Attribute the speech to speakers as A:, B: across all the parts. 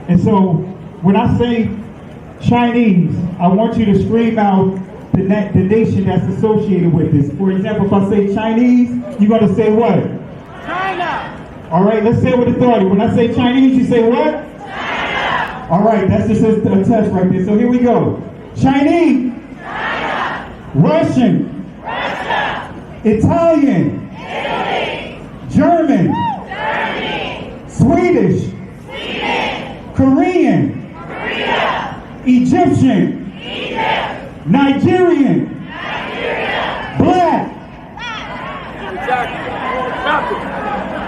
A: And so when I say Chinese, I want you to scream out the nation that's associated with this. For example, if I say Chinese, you're going to say what?
B: China.
A: All right, let's say it with authority. When I say Chinese, you say what?
B: China.
A: All right, that's just a test right there. So here we go. Chinese.
B: China.
A: Russian.
B: Russia.
A: Italian.
B: Italy.
A: German.
B: Germany.
A: Swedish.
B: Sweden.
A: Korean.
B: Korea.
A: Egyptian.
B: Egypt.
A: Nigerian.
B: Nigeria.
A: Black.
B: Exactly. Nothing.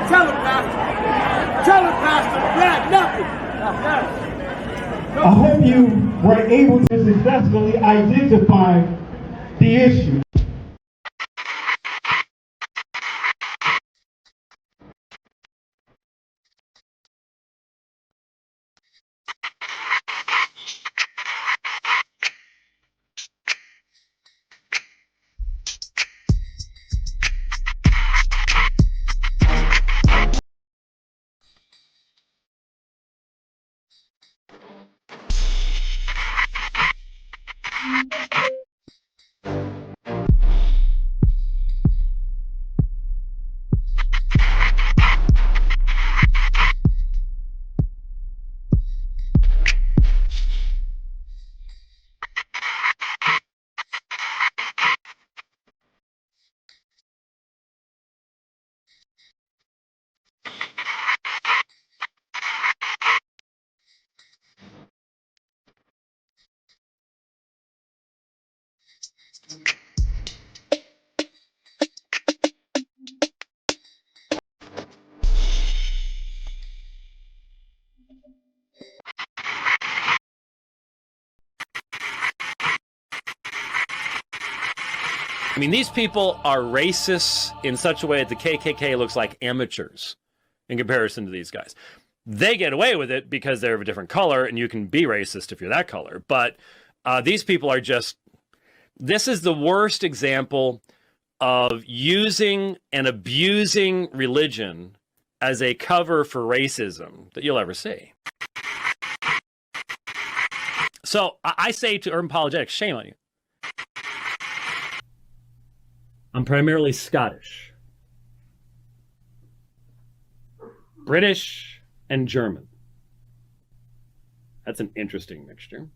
B: Tell him, Pastor. Tell him, Pastor. Black, nothing.
A: I hope you were able to successfully identify the issue.
C: I mean, these people are racists in such a way that the KKK looks like amateurs in comparison to these guys. They get away with it because they're of a different color, and you can be racist if you're that color. But these people are just, this is the worst example of using and abusing religion as a cover for racism that you'll ever see. So I say to Urban Apologetics, shame on you. I'm primarily Scottish, British, and German. That's an interesting mixture.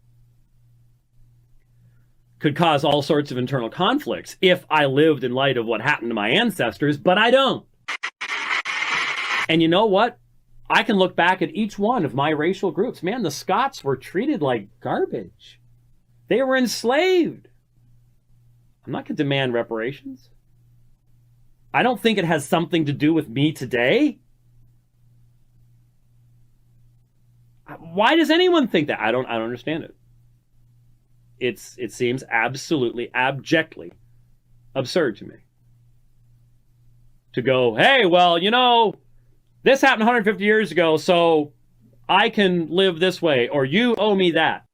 C: Could cause all sorts of internal conflicts if I lived in light of what happened to my ancestors, but I don't. And you know what? I can look back at each one of my racial groups. Man, the Scots were treated like garbage. They were enslaved. I'm not going to demand reparations. I don't think it has something to do with me today. Why does anyone think that? I don't understand it. It seems absolutely, abjectly absurd to me. To go, hey, well, you know, this happened 150 years ago, so I can live this way, or you owe me that.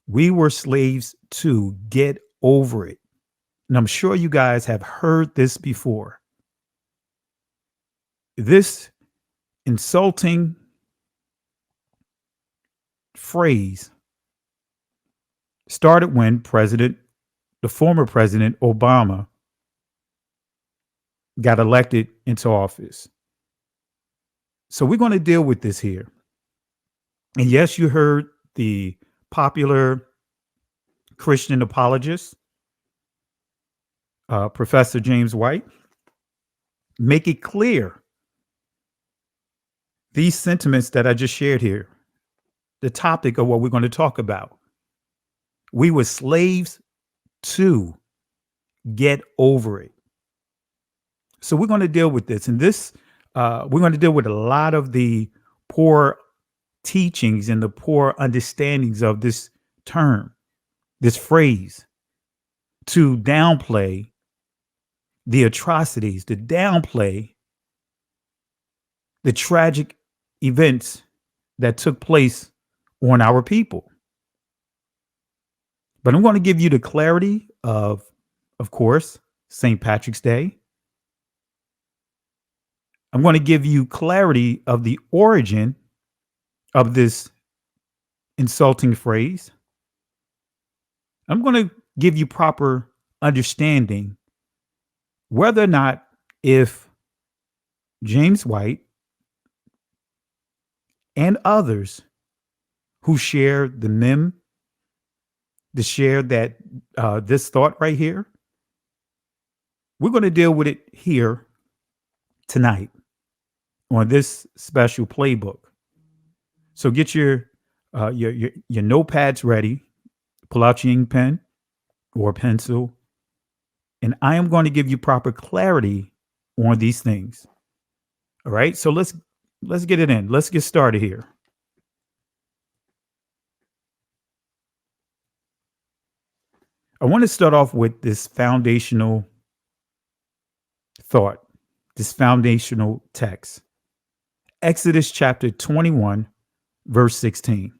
D: We were slaves too. Get over it. And I'm sure you guys have heard this before. This insulting phrase started when the former President Obama got elected into office. So we're going to deal with this here. And yes, you heard the popular Christian apologist, Professor James White, make it clear these sentiments that I just shared here, the topic of what we're going to talk about. We were slaves too. Get over it. So we're going to deal with this. And this, we're going to deal with a lot of the poor teachings and the poor understandings of this term, this phrase, to downplay the atrocities, to downplay the tragic events that took place on our people. But I'm going to give you the clarity of course, St. Patrick's Day. I'm going to give you clarity of the origin of this insulting phrase. I'm going to give you proper understanding whether or not if James White and others who share the mem, to share that this thought right here, we're going to deal with it here tonight on this special playbook. So get your notepads ready, pull out your ink pen or pencil, and I am going to give you proper clarity on these things. All right, so let's get it in. Let's get started here. I want to start off with this foundational thought, this foundational text. Exodus chapter 21, verse 16.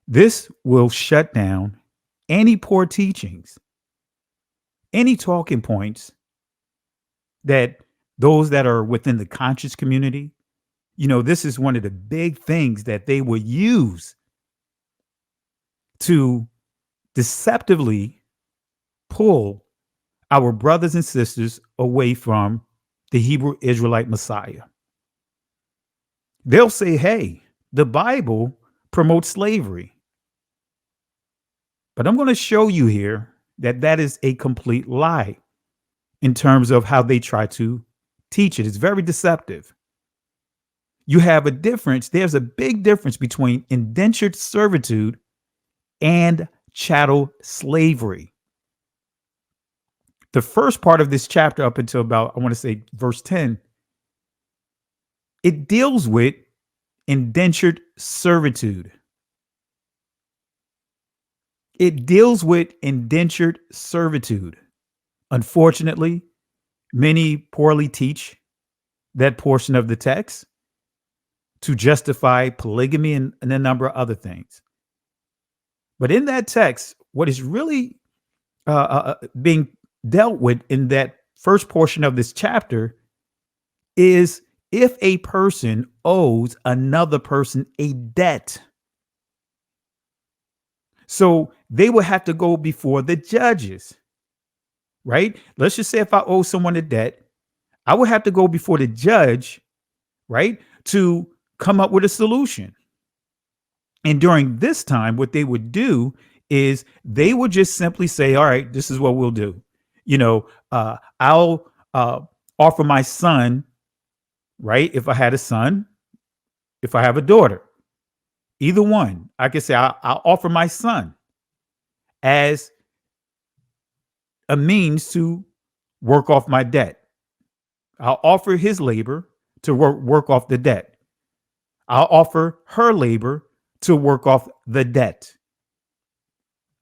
D: This will shut down any poor teachings, any talking points that those that are within the conscious community, this is one of the big things that they will use to deceptively pull our brothers and sisters away from the Hebrew Israelite Messiah. They'll say, hey, the Bible promotes slavery. But I'm going to show you here that that is a complete lie in terms of how they try to teach it. It's very deceptive. You have a difference. There's a big difference between indentured servitude and chattel slavery. The first part of this chapter up until about, I want to say verse 10, it deals with indentured servitude. It deals with indentured servitude. Unfortunately, many poorly teach that portion of the text to justify polygamy and a number of other things. But in that text, what is really being dealt with in that first portion of this chapter is if a person owes another person a debt. So they will have to go before the judges, right? Let's just say if I owe someone a debt, I would have to go before the judge, right, to come up with a solution. And during this time, what they would do is they would just simply say, all right, this is what we'll do. I'll offer my son, right? If I had a son, if I have a daughter, either one, I could say I'll offer my son as a means to work off my debt. I'll offer his labor to work off the debt. I'll offer her labor to work off the debt.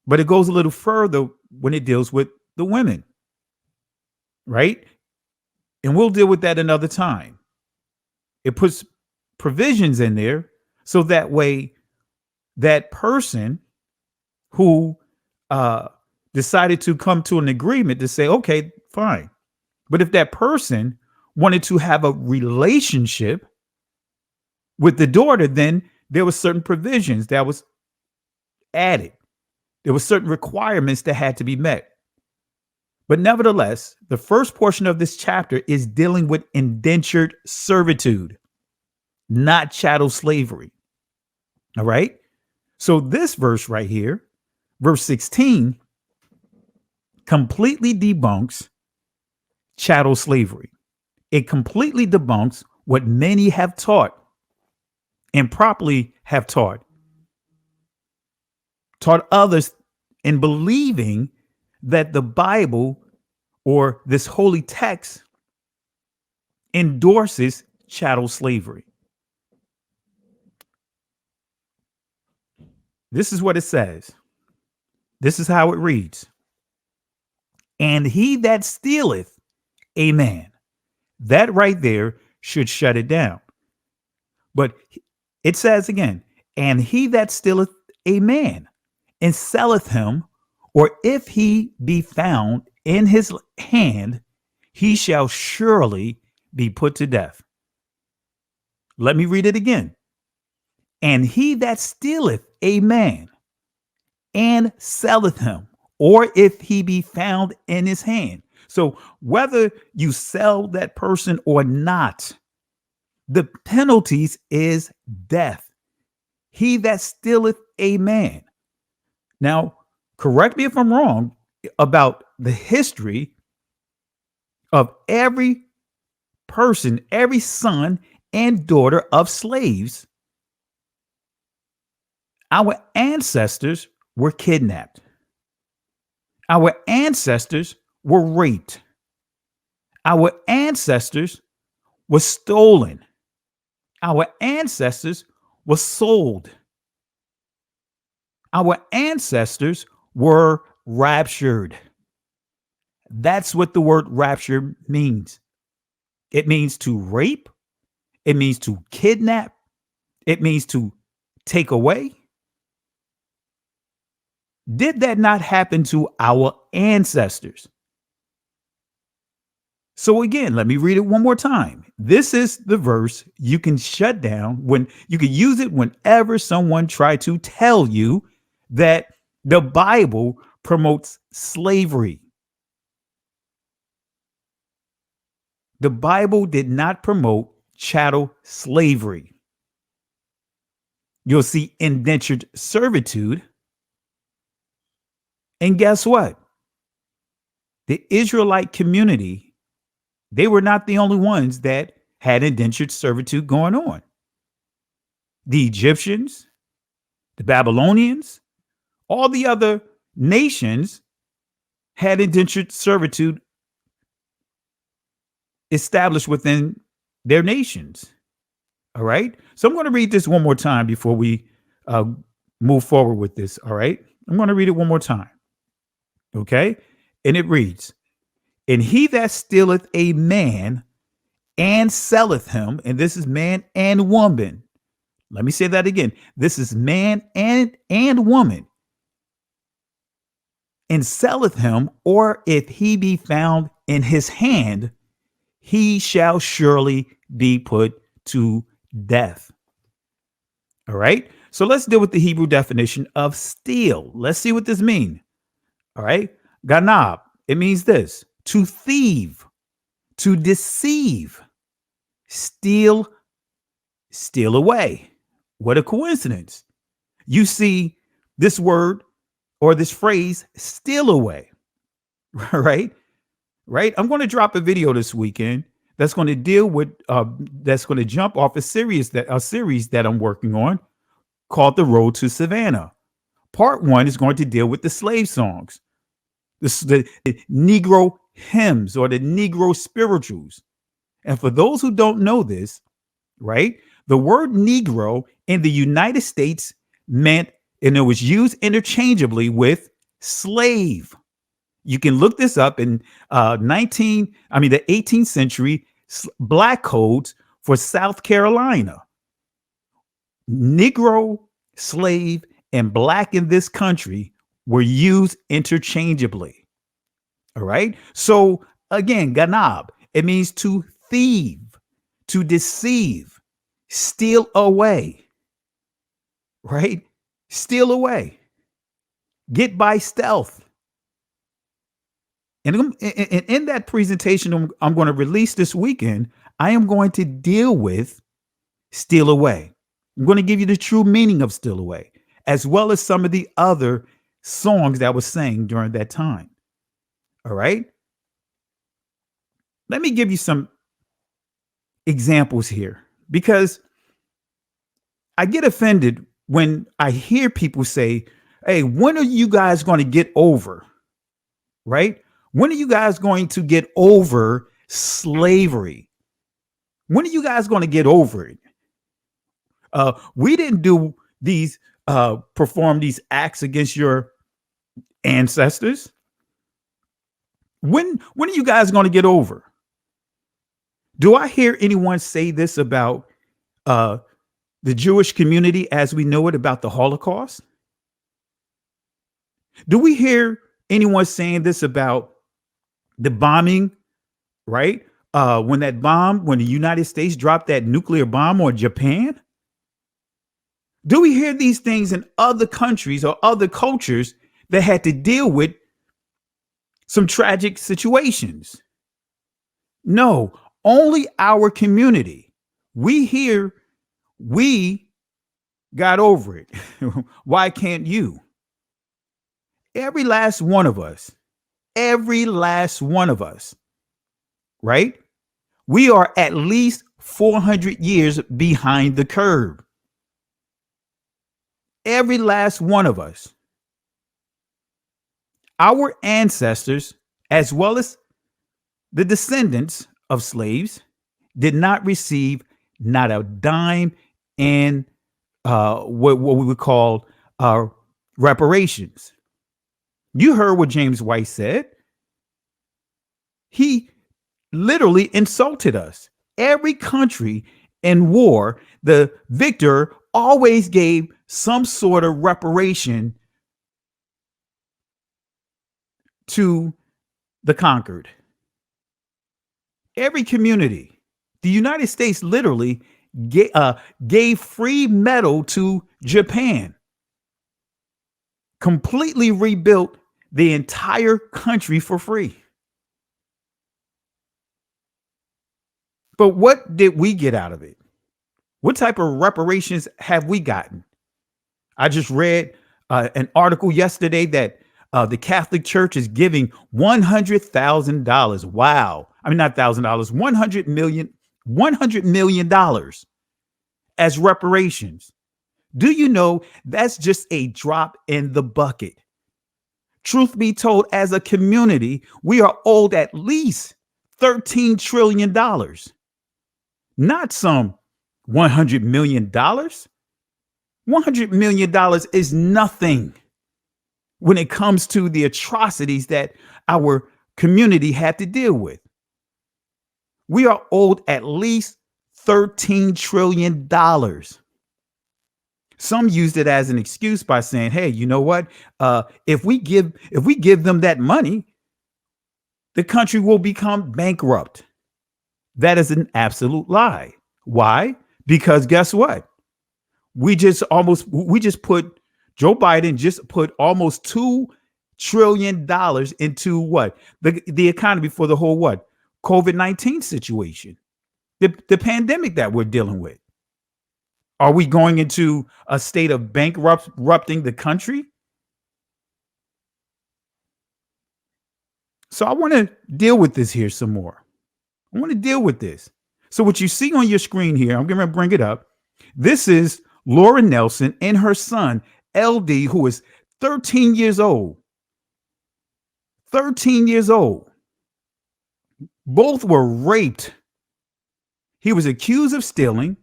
D: But it goes a little further when it deals with the women, right? And we'll deal with that another time. It puts provisions in there so that way that person who decided to come to an agreement to say, okay, fine. But if that person wanted to have a relationship with the daughter, then there were certain provisions that was added. There were certain requirements that had to be met. But nevertheless, the first portion of this chapter is dealing with indentured servitude, not chattel slavery. All right. So this verse right here, verse 16, completely debunks chattel slavery. It completely debunks what many have taught and properly have taught others in believing that the Bible or this holy text endorses chattel slavery. This is what it says. This is how it reads. And he that stealeth a man, that right there should shut it down. But it says again, and he that stealeth a man and selleth him, or if he be found in his hand, he shall surely be put to death. Let me read it again. And he that stealeth a man and selleth him, or if he be found in his hand. So whether you sell that person or not, the penalties is death. He that stealeth a man. Now, correct me if I'm wrong about the history of every person, every son and daughter of slaves. Our ancestors were kidnapped. Our ancestors were raped. Our ancestors were stolen. Our ancestors were sold. Our ancestors were raptured. That's what the word rapture means. It means to rape. It means to kidnap. It means to take away. Did that not happen to our ancestors? So again, let me read it one more time. This is the verse you can shut down when you can use it whenever someone try to tell you that the Bible promotes slavery. The Bible did not promote chattel slavery. You'll see indentured servitude. And guess what? The Israelite community, they were not the only ones that had indentured servitude going on. The Egyptians, the Babylonians, all the other nations had indentured servitude established within their nations. All right. So I'm going to read this one more time before we move forward with this. All right. I'm going to read it one more time. Okay. And it reads, and he that stealeth a man and selleth him, and this is man and woman. Let me say that again. This is man and woman. And selleth him, or if he be found in his hand, he shall surely be put to death. All right. So let's deal with the Hebrew definition of steal. Let's see what this means. All right. Ganab. It means this: to thieve, to deceive, steal away. What a coincidence. You see this word or this phrase, steal away. Right. Right. I'm going to drop a video this weekend that's going to deal with that's going to jump off a series that I'm working on called The Road to Savannah. Part 1 is going to deal with the slave songs, the Negro hymns or the Negro spirituals. And for those who don't know this, right, the word Negro in the United States meant, and it was used interchangeably with slave. You can look this up in the 18th century black codes for South Carolina. Negro, slave, and black in this country were used interchangeably. All right. So again, ganab, it means to thieve, to deceive, steal away. Right? Steal away. Get by stealth. And in that presentation I'm going to release this weekend, I am going to deal with steal away. I'm going to give you the true meaning of steal away, as well as some of the other songs that was sang during that time. All right. Let me give you some examples here, because I get offended when I hear people say, hey, when are you guys going to get over? Right? When are you guys going to get over slavery? When are you guys going to get over it? We didn't do these, perform these acts against your ancestors. When are you guys going to get over? Do I hear anyone say this about the Jewish community as we know it, about the Holocaust? Do we hear anyone saying this about the bombing, right? When the United States dropped that nuclear bomb on Japan? Do we hear these things in other countries or other cultures that had to deal with some tragic situations? No, only our community. We got over it. Why can't you? Every last one of us, right? We are at least 400 years behind the curve. Every last one of us. Our ancestors, as well as the descendants of slaves, did not receive not a dime in what we would call reparations. You heard what James White said. He literally insulted us. Every country in war, the victor always gave some sort of reparation to the conquered. Every community, the United States literally gave free metal to Japan, completely rebuilt the entire country for free. But what did we get out of it? What type of reparations have we gotten? I just read an article yesterday that the Catholic Church is giving $100,000. Wow. I mean, not $1,000, $100 million as reparations. Do you know that's just a drop in the bucket? Truth be told, as a community, we are owed at least $13 trillion, not some $100 million. $100 million is nothing when it comes to the atrocities that our community had to deal with. We are owed at least $13 trillion. Some used it as an excuse by saying, hey, you know what? If we give them that money, the country will become bankrupt. That is an absolute lie. Why? Because guess what? Joe Biden just put almost $2 trillion into what? The economy for the whole what? COVID-19 situation, the pandemic that we're dealing with. Are we going into a state of bankrupting the country? So I want to deal with this here some more. I want to deal with this. So what you see on your screen here, I'm going to bring it up. This is Laura Nelson and her son, LD, who is 13 years old. 13 years old. Both were raped. He was accused of stealing.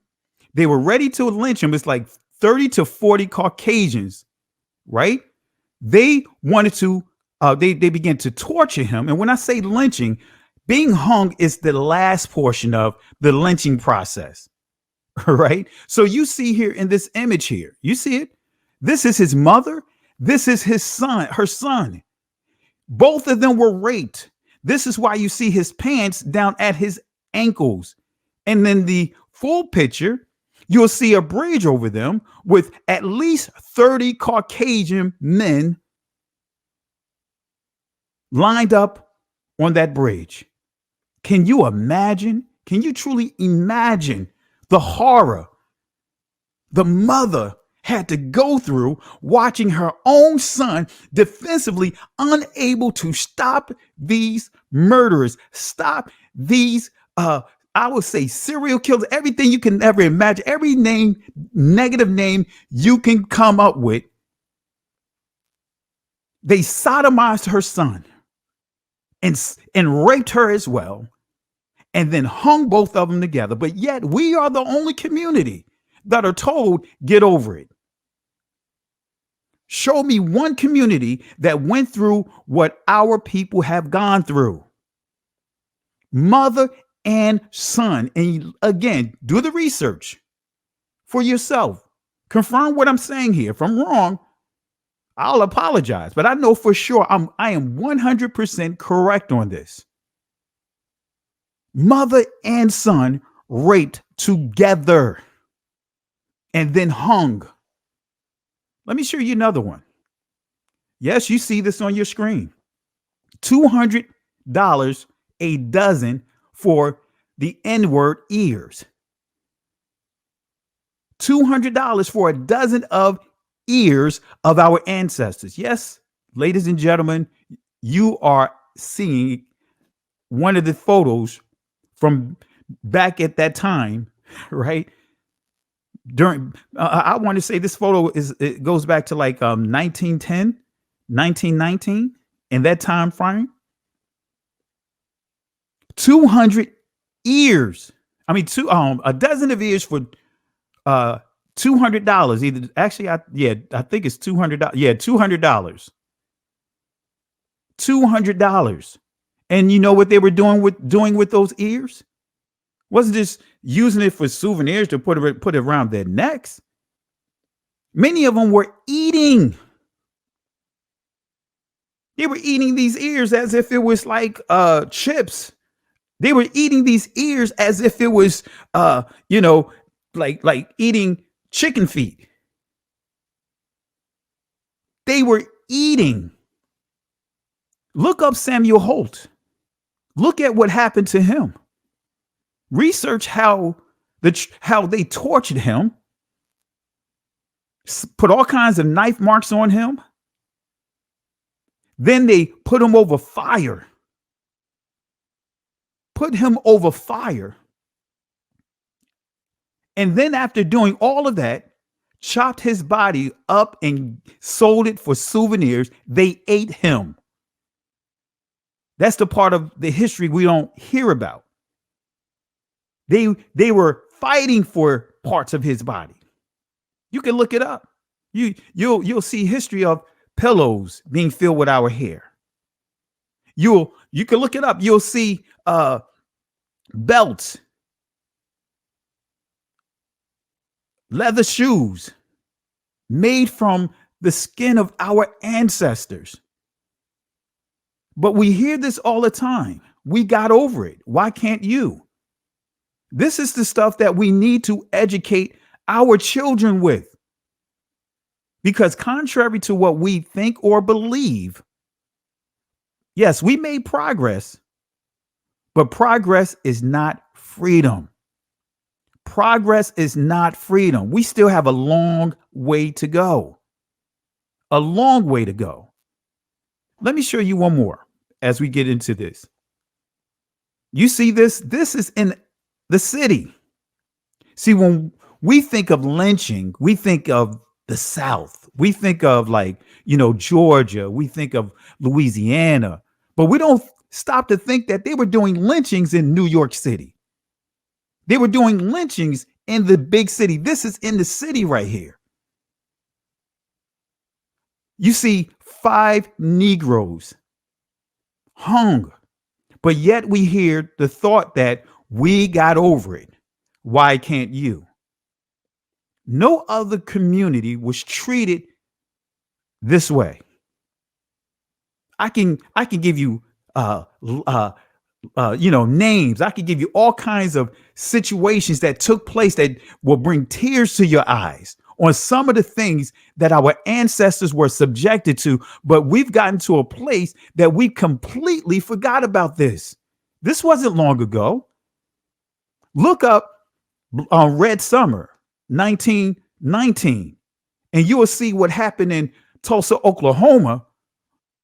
D: They were ready to lynch him. It's like 30 to 40 Caucasians, right? They wanted to, they began to torture him. And when I say lynching, being hung is the last portion of the lynching process, right? So you see here in this image here, you see it? This is his mother. This is his son, her son. Both of them were raped. This is why you see his pants down at his ankles. And then the full picture, you'll see a bridge over them with at least 30 Caucasian men lined up on that bridge. Can you imagine? Can you truly imagine the horror the mother had to go through watching her own son defensively unable to stop these murderers, stop these, I would say serial killers, everything you can ever imagine, every name, negative name you can come up with. They sodomized her son and raped her as well, and then hung both of them together. But yet we are the only community that are told, get over it. Show me one community that went through what our people have gone through. Mother and son. And again, do the research for yourself. Confirm what I'm saying here. If I'm wrong, I'll apologize. But I know for sure I am 100% correct on this. Mother and son raped together and then hung. Let me show you another one. Yes, you see this on your screen. $200 a dozen for the N-word ears. $200 for a dozen of ears of our ancestors. Yes, ladies and gentlemen, you are seeing one of the photos from back at that time, right? During, I want to say this photo it goes back to like 1910, 1919, in that time frame. 200 ears. I mean, a dozen of ears for $200. Either actually, I think it's $200. Yeah, $200. $200. And you know what they were doing with those ears? Wasn't just using it for souvenirs to put it around their necks. Many of them were eating. They were eating these ears as if it was like chips. They were eating these ears as if it was like eating chicken feet. They were eating. Look up Samuel Holt. Look at what happened to him. Research how they tortured him, put all kinds of knife marks on him. Then they put him over fire. And then after doing all of that, chopped his body up and sold it for souvenirs. They ate him. That's the part of the history we don't hear about. They were fighting for parts of his body. You can look it up. You'll see history of pillows being filled with our hair. You can look it up. You'll see belts, leather shoes made from the skin of our ancestors. But we hear this all the time. We got over it. Why can't you? This is the stuff that we need to educate our children with. Because contrary to what we think or believe, yes, we made progress, but progress is not freedom. Progress is not freedom. We still have a long way to go. A long way to go. Let me show you one more as we get into this. You see this? This is in the city. See, when we think of lynching, we think of the South. We think of Georgia. We think of Louisiana. But we don't stop to think that they were doing lynchings in New York City. They were doing lynchings in the big city. This is in the city right here. You see 5 Negroes hung, but yet we hear the thought that we got over it. Why can't you? No other community was treated this way. I can give you names. I can give you all kinds of situations that took place that will bring tears to your eyes on some of the things that our ancestors were subjected to. But we've gotten to a place that we completely forgot about this. This wasn't long ago. Look up Red Summer 1919, and you will see what happened in Tulsa, Oklahoma.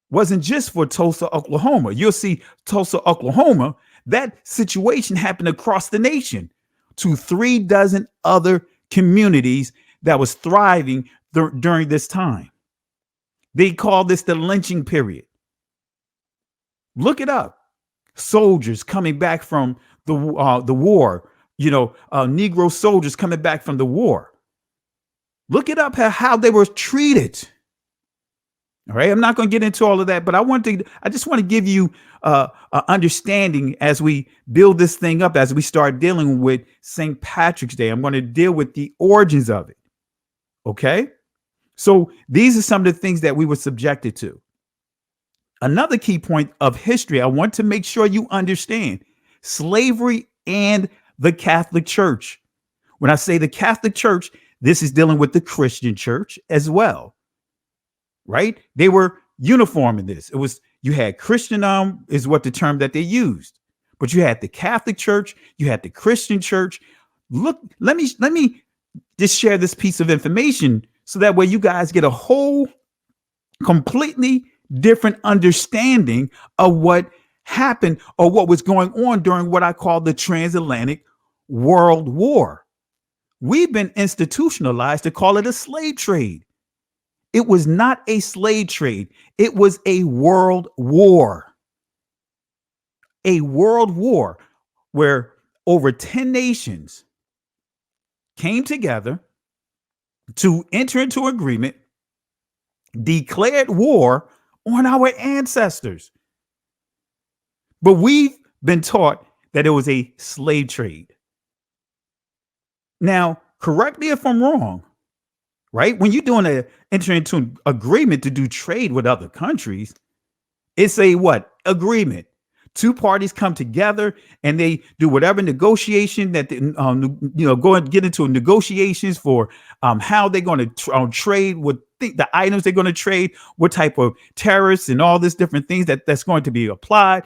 D: Wasn't just for Tulsa, Oklahoma. You'll see Tulsa, Oklahoma. That situation happened across the nation to 3 dozen other communities that was thriving during this time. They call this the lynching period. Look it up. Soldiers coming back from the war, Negro soldiers coming back from the war. Look it up how they were treated. All right, I'm not going to get into all of that, but I just want to give you understanding as we build this thing up, as we start dealing with St. Patrick's Day. I'm going to deal with the origins of it. Okay, so these are some of the things that we were subjected to. Another key point of history I want to make sure you understand: slavery and the Catholic Church. When I say the Catholic Church, This is dealing with the Christian church as well, right? They were uniform in this. It was, you had Christendom is what the term that they used, but you had the Catholic Church, you had the Christian church. Look, let me just share this piece of information so that way you guys get a whole completely different understanding of what happened or what was going on during what I call the transatlantic world war. We've been institutionalized to call it a slave trade. It was not a slave trade. It was a world war. A world war where over 10 nations came together to enter into agreement, declared war on our ancestors. But we've been taught that it was a slave trade. Now, correct me if I'm wrong, right? When you're doing enter into an agreement to do trade with other countries, it's a what? Agreement. Two parties come together and they do whatever negotiation that they, go and get into negotiations for how they're going to trade, what the items they're going to trade, what type of tariffs and all these different things that's going to be applied.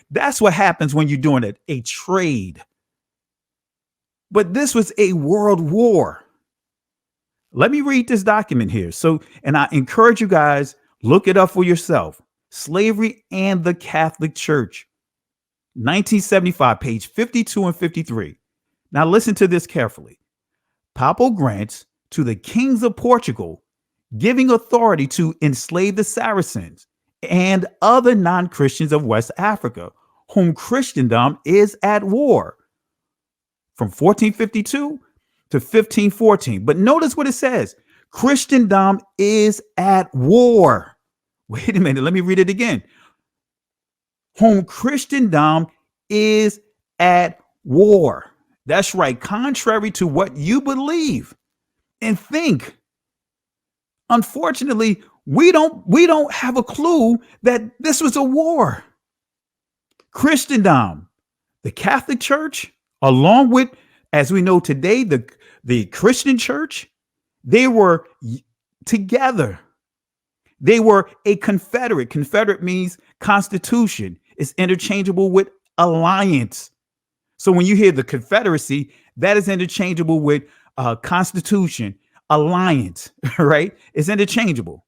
D: That's what happens when you're doing a trade. But this was a world war. Let me read this document here. So, and I encourage you guys, look it up for yourself. Slavery and the Catholic Church, 1975, page 52 and 53. Now listen to this carefully. Papal grants to the kings of Portugal, giving authority to enslave the Saracens and other non-Christians of West Africa, whom Christendom is at war, from 1452 to 1514. But notice what it says. Christendom is at war. Wait a minute, let me read it again. Whom Christendom is at war. That's right, contrary to what you believe and think. Unfortunately, we don't have a clue that this was a war. Christendom, the Catholic Church, along with, as we know today, the Christian Church, they were together. They were a confederate. Confederate means constitution. It's interchangeable with alliance. So when you hear the Confederacy, that is interchangeable with constitution, alliance, right? It's interchangeable.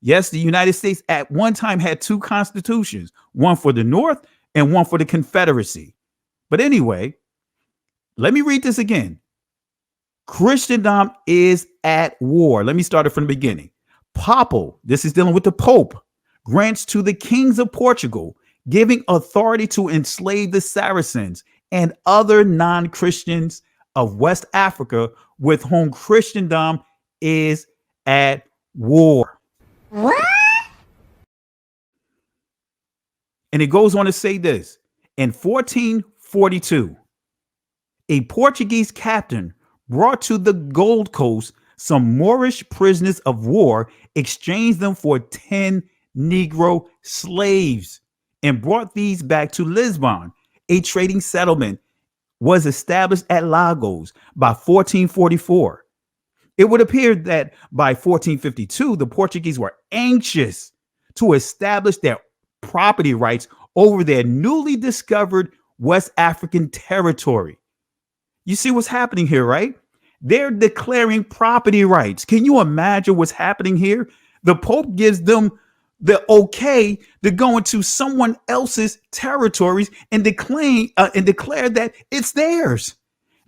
D: Yes, the United States at one time had two constitutions, one for the North and one for the Confederacy. But anyway, let me read this again. Christendom is at war. Let me start it from the beginning. Papal, this is dealing with the Pope, grants to the kings of Portugal, giving authority to enslave the Saracens and other non-Christians of West Africa with whom Christendom is at war.
E: What?
D: And it goes on to say this. In 1442, a Portuguese captain brought to the Gold Coast some Moorish prisoners of war, exchanged them for 10 Negro slaves, and brought these back to Lisbon. A trading settlement was established at Lagos by 1444. It would appear that by 1452, the Portuguese were anxious to establish their property rights over their newly discovered West African territory. You see what's happening here, right? They're declaring property rights. Can you imagine what's happening here? The Pope gives them the okay to go into someone else's territories and declare that it's theirs.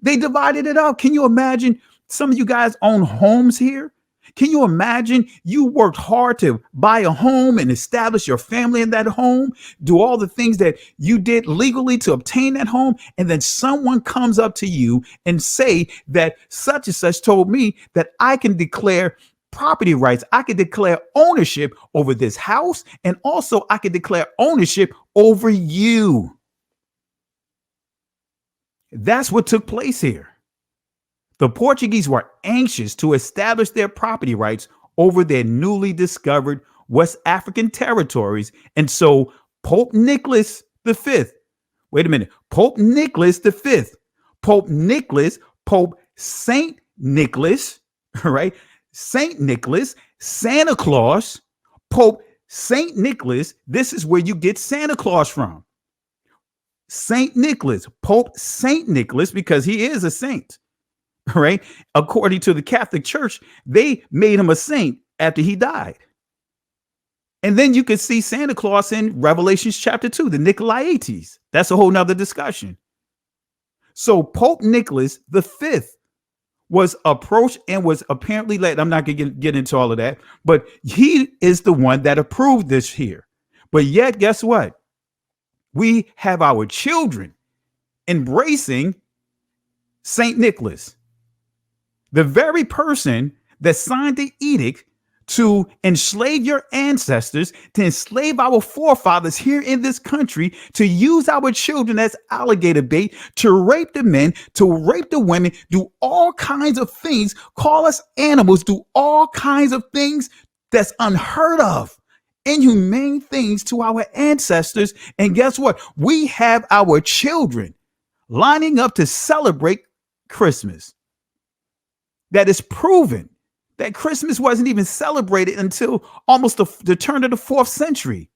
D: They divided it up. Can you imagine? Some of you guys own homes here. Can you imagine you worked hard to buy a home and establish your family in that home, do all the things that you did legally to obtain that home, and then someone comes up to you and say that such and such told me that I can declare property rights. I can declare ownership over this house, and also I can declare ownership over you. That's what took place here. The Portuguese were anxious to establish their property rights over their newly discovered West African territories. And so Pope Nicholas V, Pope Nicholas, Pope Saint Nicholas, right? Saint Nicholas, Santa Claus, Pope Saint Nicholas. This is where you get Santa Claus from. Saint Nicholas, Pope Saint Nicholas, because he is a saint, right? According to the Catholic Church, they made him a saint after he died. And then you could see Santa Claus in Revelations chapter 2, the Nicolaites. That's a whole nother discussion. So Pope Nicholas V was approached and was apparently led. I'm not going to get into all of that, but he is the one that approved this here. But yet, guess what? We have our children embracing St. Nicholas, the very person that signed the edict to enslave your ancestors, to enslave our forefathers here in this country, to use our children as alligator bait, to rape the men, to rape the women, do all kinds of things, call us animals, do all kinds of things that's unheard of, inhumane things to our ancestors. And guess what? We have our children lining up to celebrate Christmas. That is proven that Christmas wasn't even celebrated until almost the turn of the 4th century.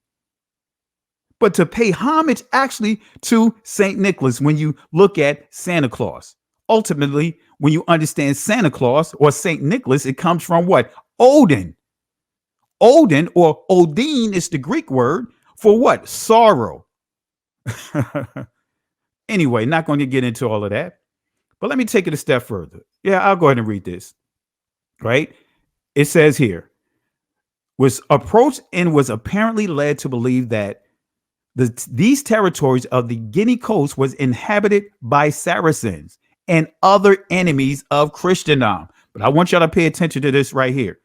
D: But to pay homage actually to St. Nicholas when you look at Santa Claus. Ultimately, when you understand Santa Claus or St. Nicholas, it comes from what? Odin. Odin or Odin is the Greek word for what? Sorrow. Anyway, not going to get into all of that. But let me take it a step further. Yeah, I'll go ahead and read this. Right? It says here, was approached and was apparently led to believe that these territories of the Guinea coast was inhabited by Saracens and other enemies of Christendom. But I want y'all to pay attention to this right here.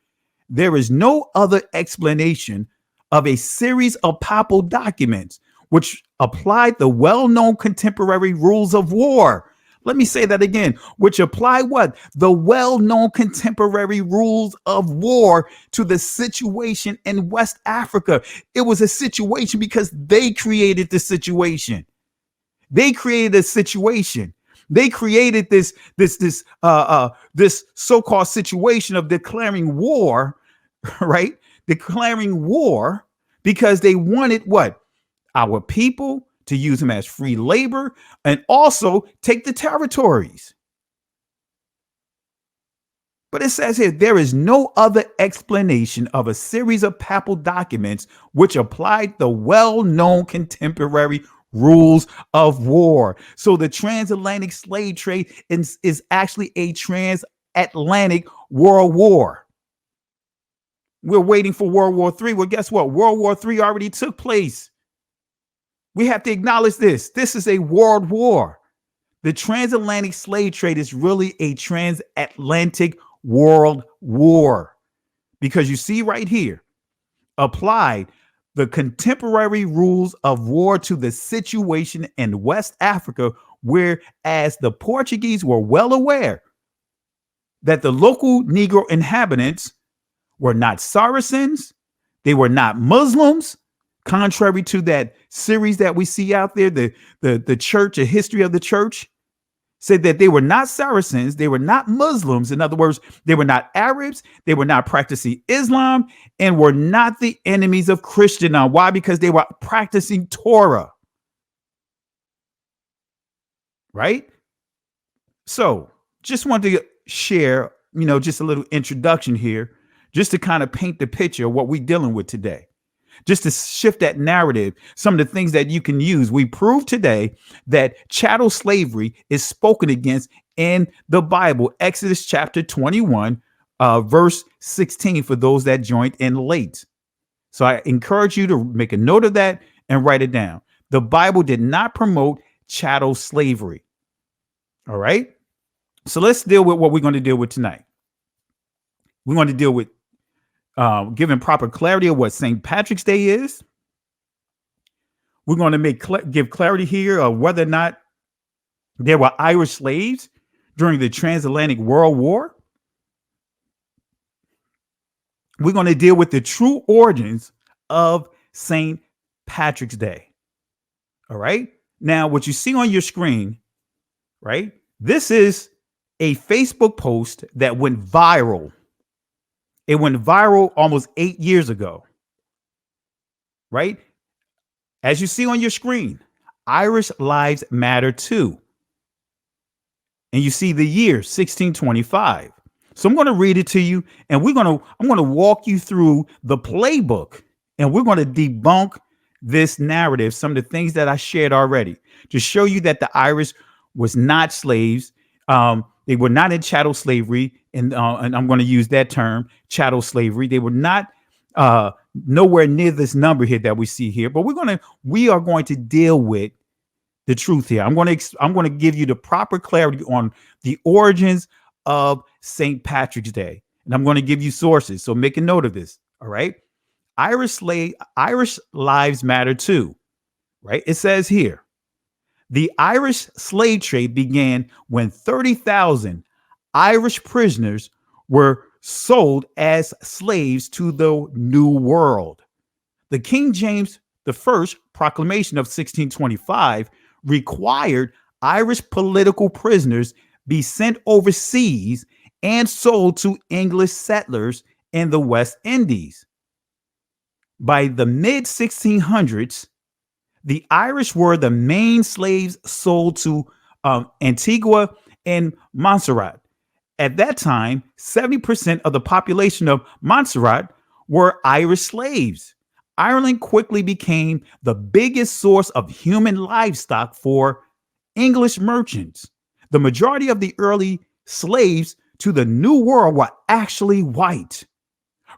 D: There is no other explanation of a series of papal documents which applied the well-known contemporary rules of war. Let me say that again, which apply what? The well-known contemporary rules of war to the situation in West Africa. It was a situation because they created the situation. They created a situation. They created this so-called situation of declaring war, right? Declaring war because they wanted what? Our people to use them as free labor and also take the territories. But it says here, there is no other explanation of a series of papal documents which applied the well-known contemporary rules of war. So the transatlantic slave trade is actually a transatlantic world war. We're waiting for World War III. Well, guess what? World War III already took place. We have to acknowledge this. This is a world war. The transatlantic slave trade is really a transatlantic world war because you see right here, applied the contemporary rules of war to the situation in West Africa, whereas the Portuguese were well aware that the local Negro inhabitants were not Saracens, they were not Muslims, contrary to that series that we see out there, the church, a history of the church, said that they were not Saracens, they were not Muslims. In other words, they were not Arabs, they were not practicing Islam, and were not the enemies of Christendom. Why? Because they were practicing Torah. Right? So just wanted to share, just a little introduction here, just to kind of paint the picture of what we're dealing with today. Just to shift that narrative, some of the things that you can use. We proved today that chattel slavery is spoken against in the Bible, Exodus chapter 21, verse 16, for those that joined in late. So I encourage you to make a note of that and write it down. The Bible did not promote chattel slavery. All right. So let's deal with what we're going to deal with tonight. We're going to deal with giving proper clarity of what St. Patrick's Day is. We're going to give clarity here of whether or not there were Irish slaves during the transatlantic world war. We're going to deal with the true origins of St. Patrick's Day. All right. Now, what you see on your screen, right? This is a Facebook post that went viral. It went viral almost 8 years ago, right? As you see on your screen, Irish lives matter too. And you see the year 1625. So I'm going to read it to you, and I'm going to walk you through the playbook, and we're going to debunk this narrative, some of the things that I shared already, to show you that the Irish was not slaves. They were not in chattel slavery, and I'm going to use that term, chattel slavery. They were not nowhere near this number here that we see here. But we are going to deal with the truth here. I'm going to give you the proper clarity on the origins of St. Patrick's Day, and I'm going to give you sources. So make a note of this. All right. Irish lives matter too, right? It says here, the Irish slave trade began when 30,000 Irish prisoners were sold as slaves to the New World. The King James I proclamation of 1625 required Irish political prisoners be sent overseas and sold to English settlers in the West Indies. By the mid 1600s, the Irish were the main slaves sold to Antigua and Montserrat. At that time, 70% of the population of Montserrat were Irish slaves. Ireland quickly became the biggest source of human livestock for English merchants. The majority of the early slaves to the New World were actually white.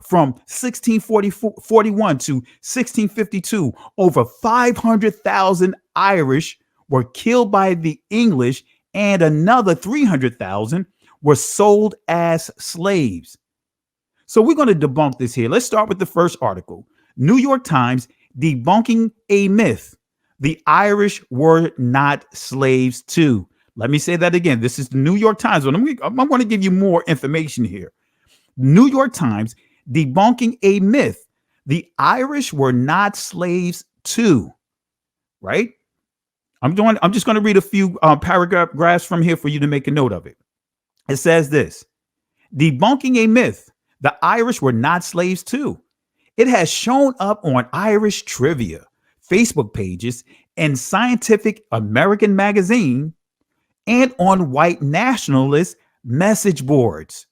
D: From 1641 to 1652, over 500,000 Irish were killed by the English, and another 300,000 were sold as slaves. So we're going to debunk this here. Let's start with the first article. New York Times debunking a myth. The Irish were not slaves too. Let me say that again. This is the New York Times. I'm going to give you more information here. New York Times debunking a myth. The Irish were not slaves too, right? I'm just going to read a few paragraphs from here for you to make a note of it. It says this: debunking a myth. The Irish were not slaves too. It has shown up on Irish trivia, Facebook pages, and Scientific American magazine, and on white nationalist message boards.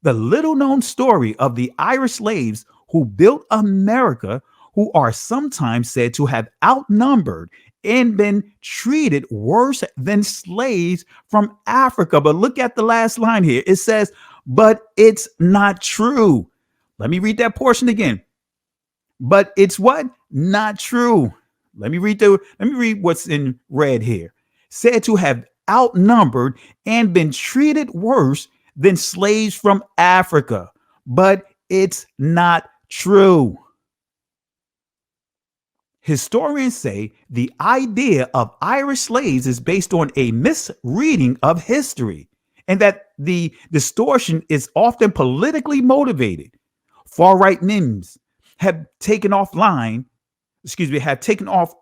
D: The little known story of the Irish slaves who built America, who are sometimes said to have outnumbered and been treated worse than slaves from Africa. But look at the last line here. It says, but it's not true. Let me read that portion again. But it's what? Not true. Let me read what's in red here. Said to have outnumbered and been treated worse than slaves from Africa. But it's not true. Historians say the idea of Irish slaves is based on a misreading of history, and that the distortion is often politically motivated. Far-right memes have taken off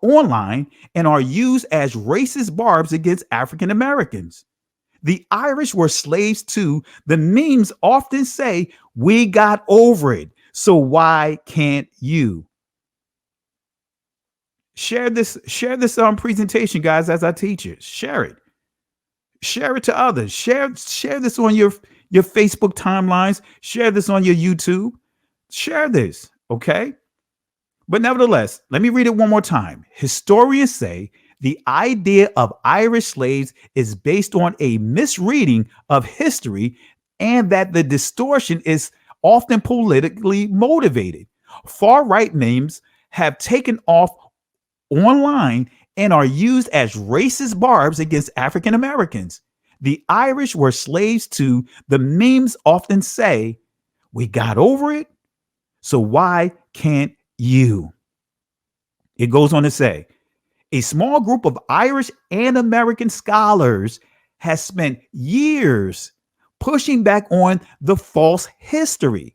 D: online and are used as racist barbs against African Americans. The Irish were slaves too. The memes often say, we got over it, so why can't you? Share this presentation, guys, as I teach it. Share it to others. Share this on your Facebook timelines. Share this on your YouTube. Share this, okay? But nevertheless, let me read it one more time. Historians say the idea of Irish slaves is based on a misreading of history, and that the distortion is often politically motivated. Far-right memes have taken off online and are used as racist barbs against African Americans. The Irish were slaves too. The memes often say, we got over it, so why can't you? It goes on to say, a small group of Irish and American scholars has spent years pushing back on the false history.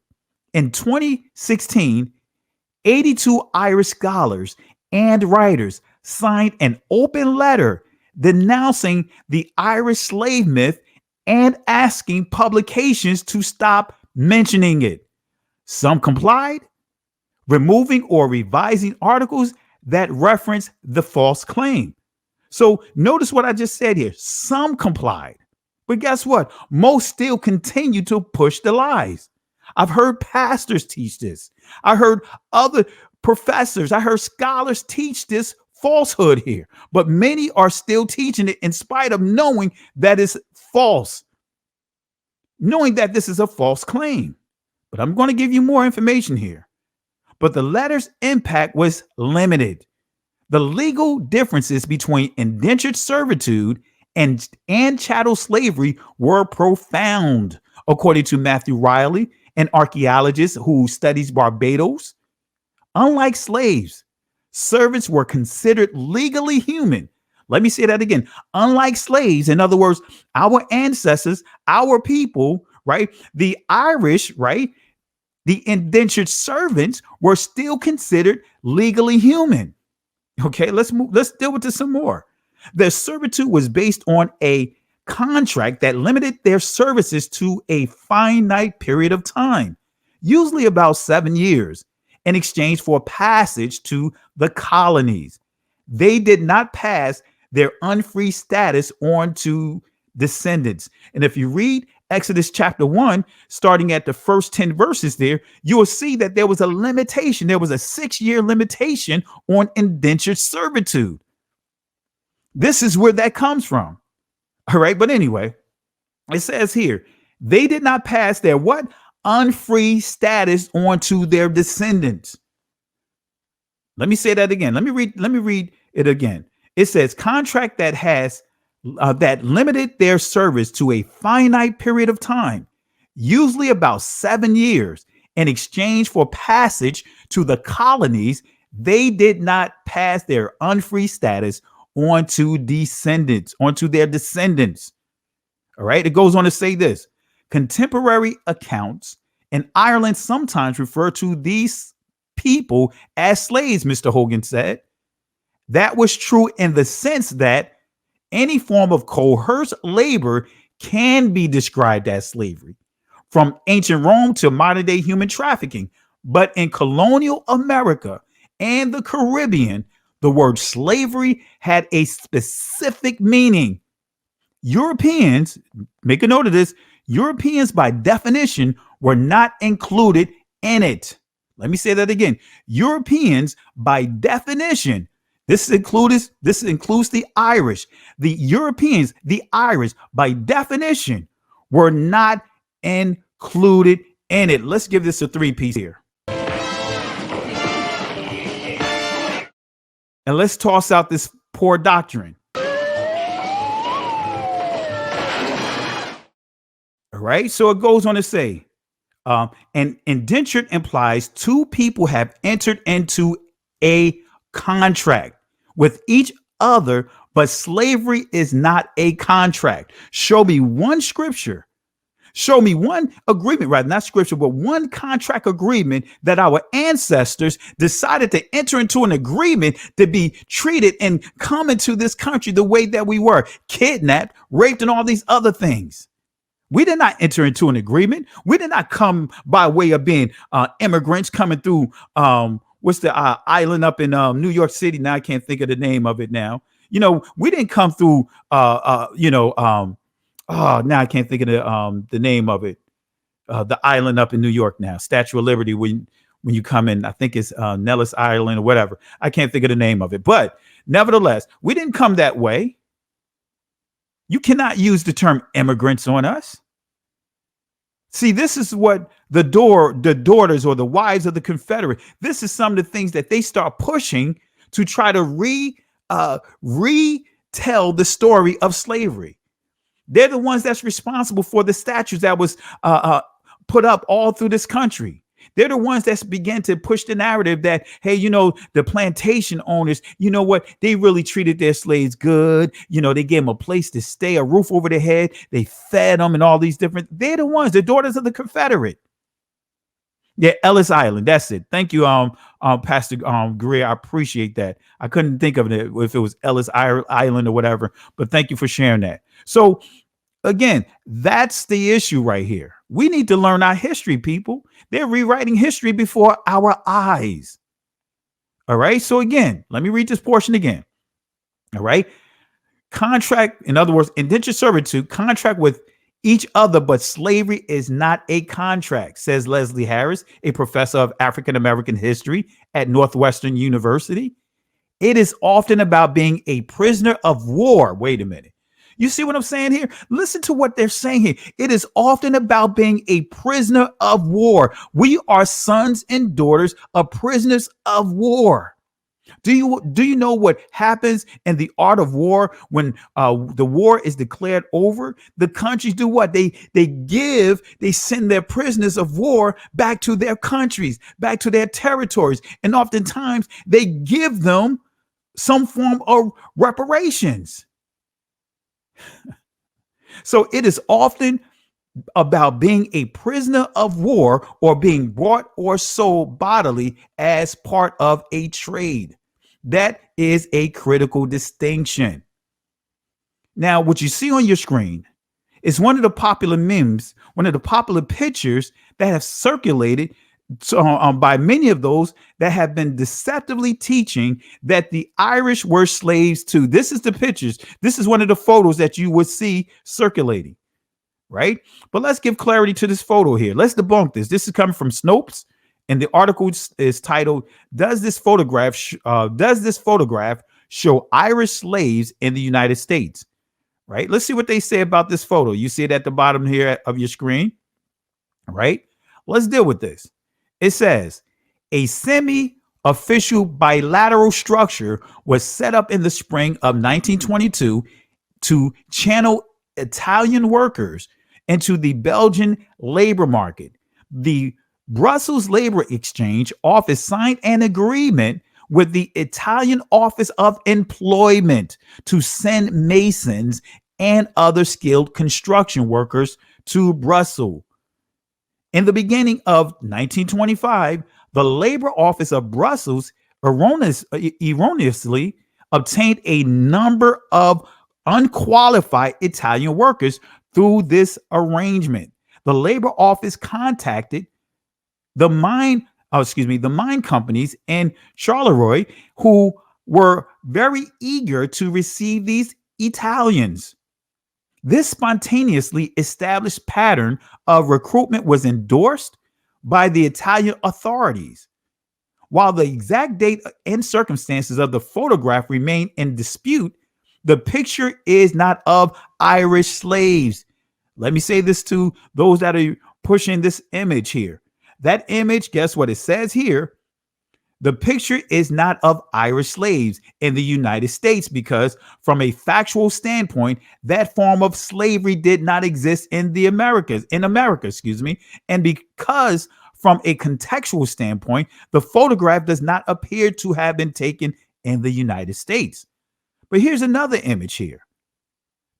D: In 2016, 82 Irish scholars and writers signed an open letter denouncing the Irish slave myth and asking publications to stop mentioning it. Some complied, removing or revising articles that reference the false claim. So notice what I just said here. Some complied, but guess what? Most still continue to push the lies. I've heard pastors teach this. I heard other professors, I heard scholars teach this falsehood here, but many are still teaching it in spite of knowing that it's false, knowing that this is a false claim. But I'm going to give you more information here. But the letter's impact was limited. The legal differences between indentured servitude and chattel slavery were profound, according to Matthew Riley, an archaeologist who studies Barbados. Unlike slaves, servants were considered legally human. Let me say that again. Unlike slaves, in other words, our ancestors, our people, right? The Irish, right? The indentured servants were still considered legally human. Okay, let's deal with this some more. Their servitude was based on a contract that limited their services to a finite period of time, usually about 7 years, in exchange for passage to the colonies. They did not pass their unfree status on to descendants. And if you read Exodus chapter 1, starting at the first 10 verses there, you will see that there was a limitation. There was a 6-year limitation on indentured servitude. This is where that comes from. All right. But anyway, it says here, they did not pass their what? Unfree status on to their descendants. Let me say that again. Let me read it again. It says contract that has that limited their service to a finite period of time, usually about 7 years, in exchange for passage to the colonies. They did not pass their unfree status onto their descendants. All right. It goes on to say this. Contemporary accounts in Ireland sometimes refer to these people as slaves, Mr. Hogan said. That was true in the sense that any form of coerced labor can be described as slavery, from ancient Rome to modern day human trafficking. But in colonial America and the Caribbean, the word slavery had a specific meaning. Europeans, make a note of this, Europeans by definition were not included in it. Let me say that again. Europeans by definition, this includes the Irish. The Europeans, the Irish, by definition, were not included in it. Let's give this a 3-piece here. And let's toss out this poor doctrine. All right. So it goes on to say, an indentured implies two people have entered into a contract with each other, but slavery is not a contract. Show me one scripture. Show me one agreement, right? Not scripture, but one contract agreement that our ancestors decided to enter into an agreement to be treated and come into this country the way that we were, kidnapped, raped, and all these other things. We did not enter into an agreement. We did not come by way of being immigrants coming through. What's the island up in New York City? Now I can't think of the name of it now. We didn't come through. Now I can't think of the name of it. The island up in New York now, Statue of Liberty. When you come in, I think it's Nellis Island or whatever. I can't think of the name of it, but nevertheless, we didn't come that way. You cannot use the term immigrants on us. See, this is what the daughters or the wives of the Confederate, this is some of the things that they start pushing to try to retell the story of slavery. They're the ones that's responsible for the statues that was put up all through this country. They're the ones that began to push the narrative that, hey, the plantation owners, they really treated their slaves good. They gave them a place to stay, a roof over their head. They fed them and all these different. They're the ones, the daughters of the Confederate. Yeah, Ellis Island. That's it. Thank you, Pastor Greer. I appreciate that. I couldn't think of it if it was Ellis Island or whatever, but thank you for sharing that. So Again, that's the issue right here. We need to learn our history, people. They're rewriting history before our eyes. All right. So again, let me read this portion again. All right. Contract, in other words, indentured servitude, contract with each other, but slavery is not a contract, says Leslie Harris, a professor of African American history at Northwestern University. It is often about being a prisoner of war. Wait a minute. You see what I'm saying here? Listen to what they're saying here. It is often about being a prisoner of war. We are sons and daughters of prisoners of war. Do you know what happens in the art of war when the war is declared over? The countries do what? They send their prisoners of war back to their countries, back to their territories, and oftentimes they give them some form of reparations. So it is often about being a prisoner of war or being bought or sold bodily as part of a trade. That is a critical distinction. Now, what you see on your screen is one of the popular memes, one of the popular pictures that have circulated by many of those that have been deceptively teaching that the Irish were slaves too. This is the pictures. This is one of the photos that you would see circulating, right? But let's give clarity to this photo here. Let's debunk this. This is coming from Snopes, and the article is titled, Does this photograph show Irish slaves in the United States? Right? Let's see what they say about this photo. You see it at the bottom here of your screen, right? Let's deal with this. It says, a semi-official bilateral structure was set up in the spring of 1922 to channel Italian workers into the Belgian labor market. The Brussels Labor Exchange Office signed an agreement with the Italian Office of Employment to send masons and other skilled construction workers to Brussels. In the beginning of 1925, the Labor Office of Brussels erroneously obtained a number of unqualified Italian workers through this arrangement. The Labor Office contacted the mine companies in Charleroi, who were very eager to receive these Italians. This spontaneously established pattern of recruitment was endorsed by the Italian authorities. While the exact date and circumstances of the photograph remain in dispute, the picture is not of Irish slaves. Let me say this to those that are pushing this image here. That image, guess what it says here? The picture is not of Irish slaves in the United States because from a factual standpoint, that form of slavery did not exist in America, And because from a contextual standpoint, the photograph does not appear to have been taken in the United States. But here's another image here.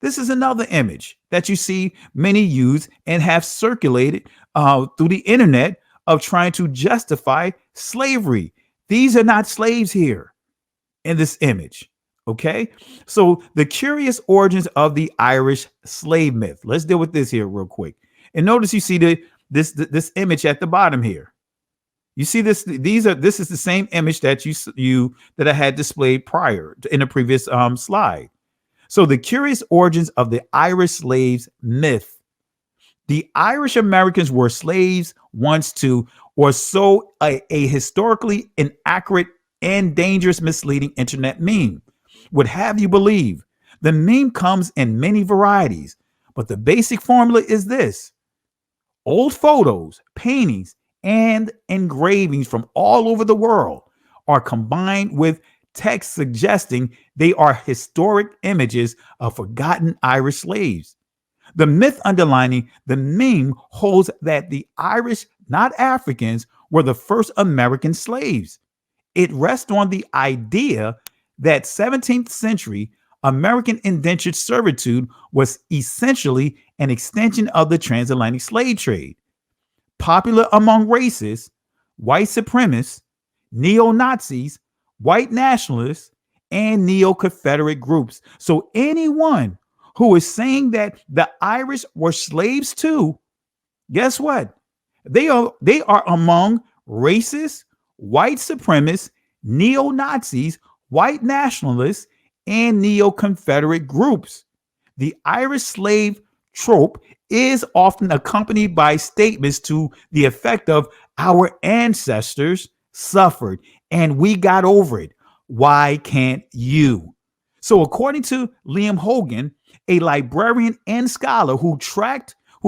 D: This is another image that you see many use and have circulated through the internet of trying to justify slavery. These are not slaves here in this image. Okay. So the curious origins of the Irish slave myth. Let's deal with this here real quick. And notice you see this image at the bottom here. You see this. This is the same image that that I had displayed prior in the previous slide. So the curious origins of the Irish slaves myth. The Irish Americans were slaves once too, or so a historically inaccurate and dangerous misleading internet meme would have you believe. The meme comes in many varieties, but the basic formula is this. Old photos, paintings, and engravings from all over the world are combined with text suggesting they are historic images of forgotten Irish slaves. The myth underlining the meme holds that the Irish, not Africans, were the first American slaves. It rests on the idea that 17th century American indentured servitude was essentially an extension of the transatlantic slave trade. Popular among racists, white supremacists, neo-Nazis, white nationalists, and neo-Confederate groups. So anyone who is saying that the Irish were slaves too, guess what? They are among racist, white supremacists, neo-Nazis, white nationalists, and neo-Confederate groups. The Irish slave trope is often accompanied by statements to the effect of our ancestors suffered and we got over it. Why can't you? So according to Liam Hogan, a librarian and scholar who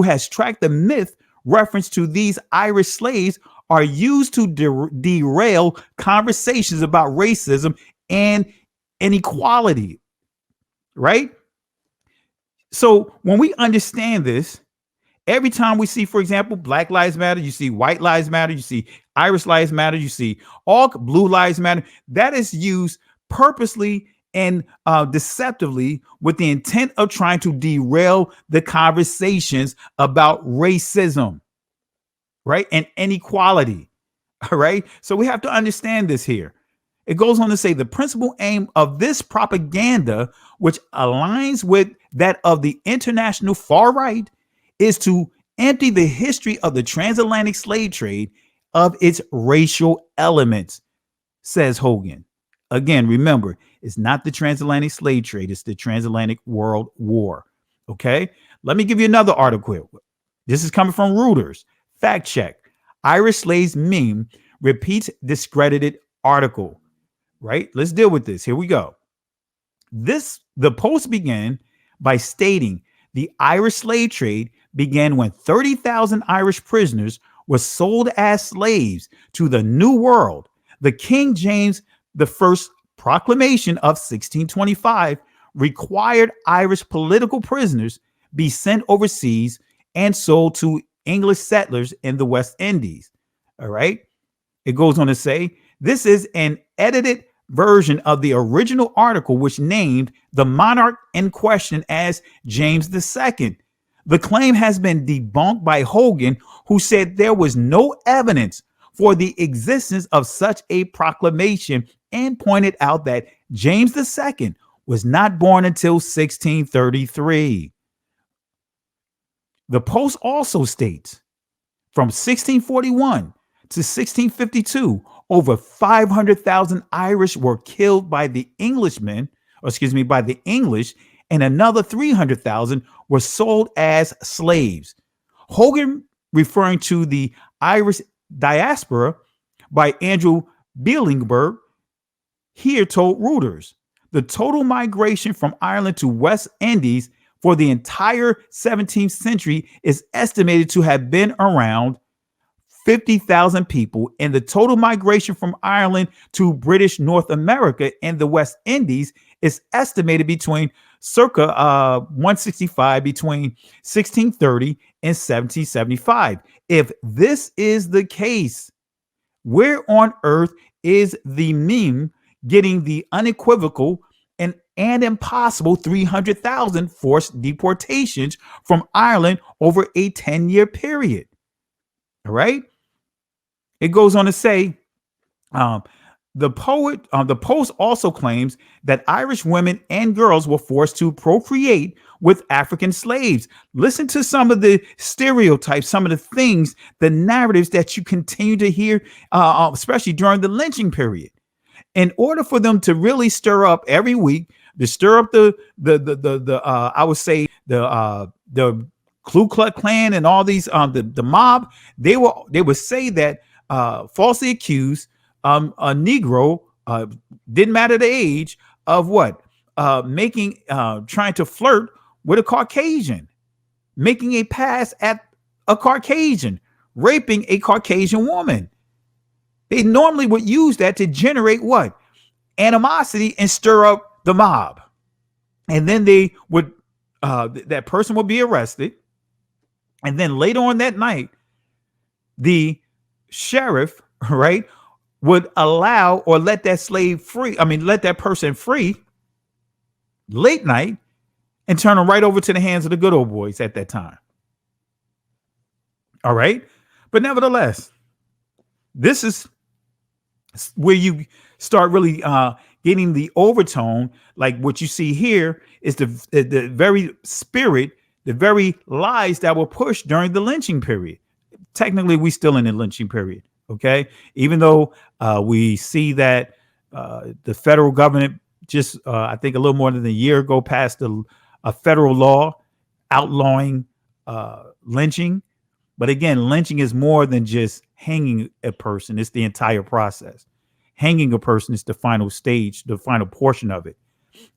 D: has tracked the myth reference to these Irish slaves are used to derail conversations about racism and inequality, right? So when we understand this, every time we see, for example, Black Lives Matter, you see White Lives Matter, you see Irish Lives Matter, you see all Blue Lives Matter, that is used purposely and deceptively with the intent of trying to derail the conversations about racism, right? And inequality, all right? So we have to understand this here. It goes on to say the principal aim of this propaganda, which aligns with that of the international far right, is to empty the history of the transatlantic slave trade of its racial elements, says Hogan. Again, remember, it's not the transatlantic slave trade, it's the transatlantic world war. Okay, let me give you another article. This is coming from Reuters. Fact check. Irish slaves meme repeats discredited article. Right? Let's deal with this. Here we go. The post began by stating the Irish slave trade began when 30,000 Irish prisoners were sold as slaves to the New World. The King James I proclamation of 1625 required Irish political prisoners be sent overseas and sold to English settlers in the West Indies. All right. It goes on to say, this is an edited version of the original article, which named the monarch in question as James II. The claim has been debunked by Hogan, who said there was no evidence for the existence of such a proclamation and pointed out that James II was not born until 1633. The Post also states from 1641 to 1652, over 500,000 Irish were killed by the Englishmen, by the English, and another 300,000 were sold as slaves. Hogan, referring to the Irish diaspora by Andrew Billingberg, here told Reuters, the total migration from Ireland to West Indies for the entire 17th century is estimated to have been around 50,000 people, and the total migration from Ireland to British North America and the West Indies is estimated between circa 165 between 1630 and 1775. If this is the case, where on earth is the meme getting the unequivocal and impossible 300,000 forced deportations from Ireland over a 10-year period? All right. It goes on to say, the Post also claims that Irish women and girls were forced to procreate with African slaves. Listen to some of the stereotypes, some of the things, the narratives that you continue to hear, especially during the lynching period. In order for them to really stir up every week, to stir up the Ku Klux Klan and all these the mob, they would say that falsely accused a Negro, didn't matter the age, of what, trying to flirt with a Caucasian, making a pass at a Caucasian, raping a Caucasian woman. They normally would use that to generate what? Animosity and stir up the mob. And then they would, that person would be arrested. And then later on that night, the sheriff, right, would allow or let that slave free. Let that person free late night and turn them right over to the hands of the good old boys at that time. All right. But nevertheless, this is where you start really getting the overtone, like what you see here, is the very spirit, the very lies that were pushed during the lynching period. Technically, we still in the lynching period, okay? Even though we see that the federal government just, I think a little more than a year ago, passed a federal law outlawing lynching. But again, lynching is more than just hanging a person. It's the entire process. Hanging a person is the final stage, the final portion of it.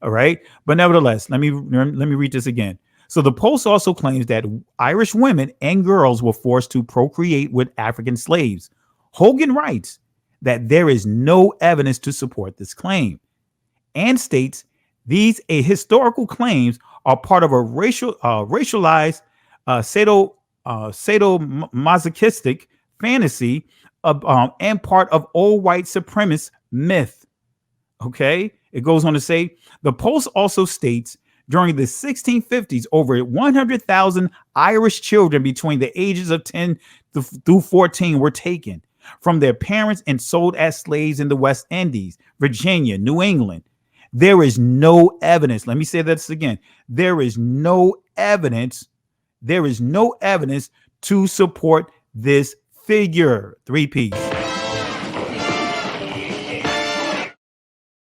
D: All right. But nevertheless, let me read this again. So the Post also claims that Irish women and girls were forced to procreate with African slaves. Hogan writes that there is no evidence to support this claim and states these historical claims are part of a racialized sadomasochistic fantasy of, and part of old white supremacist myth. Okay. It goes on to say the Post also states during the 1650s, over 100,000 Irish children between the ages of 10 through 14 were taken from their parents and sold as slaves in the West Indies, Virginia, New England. There is no evidence. Let me say this again. There is no evidence. There is no evidence to support this figure. 3Ps.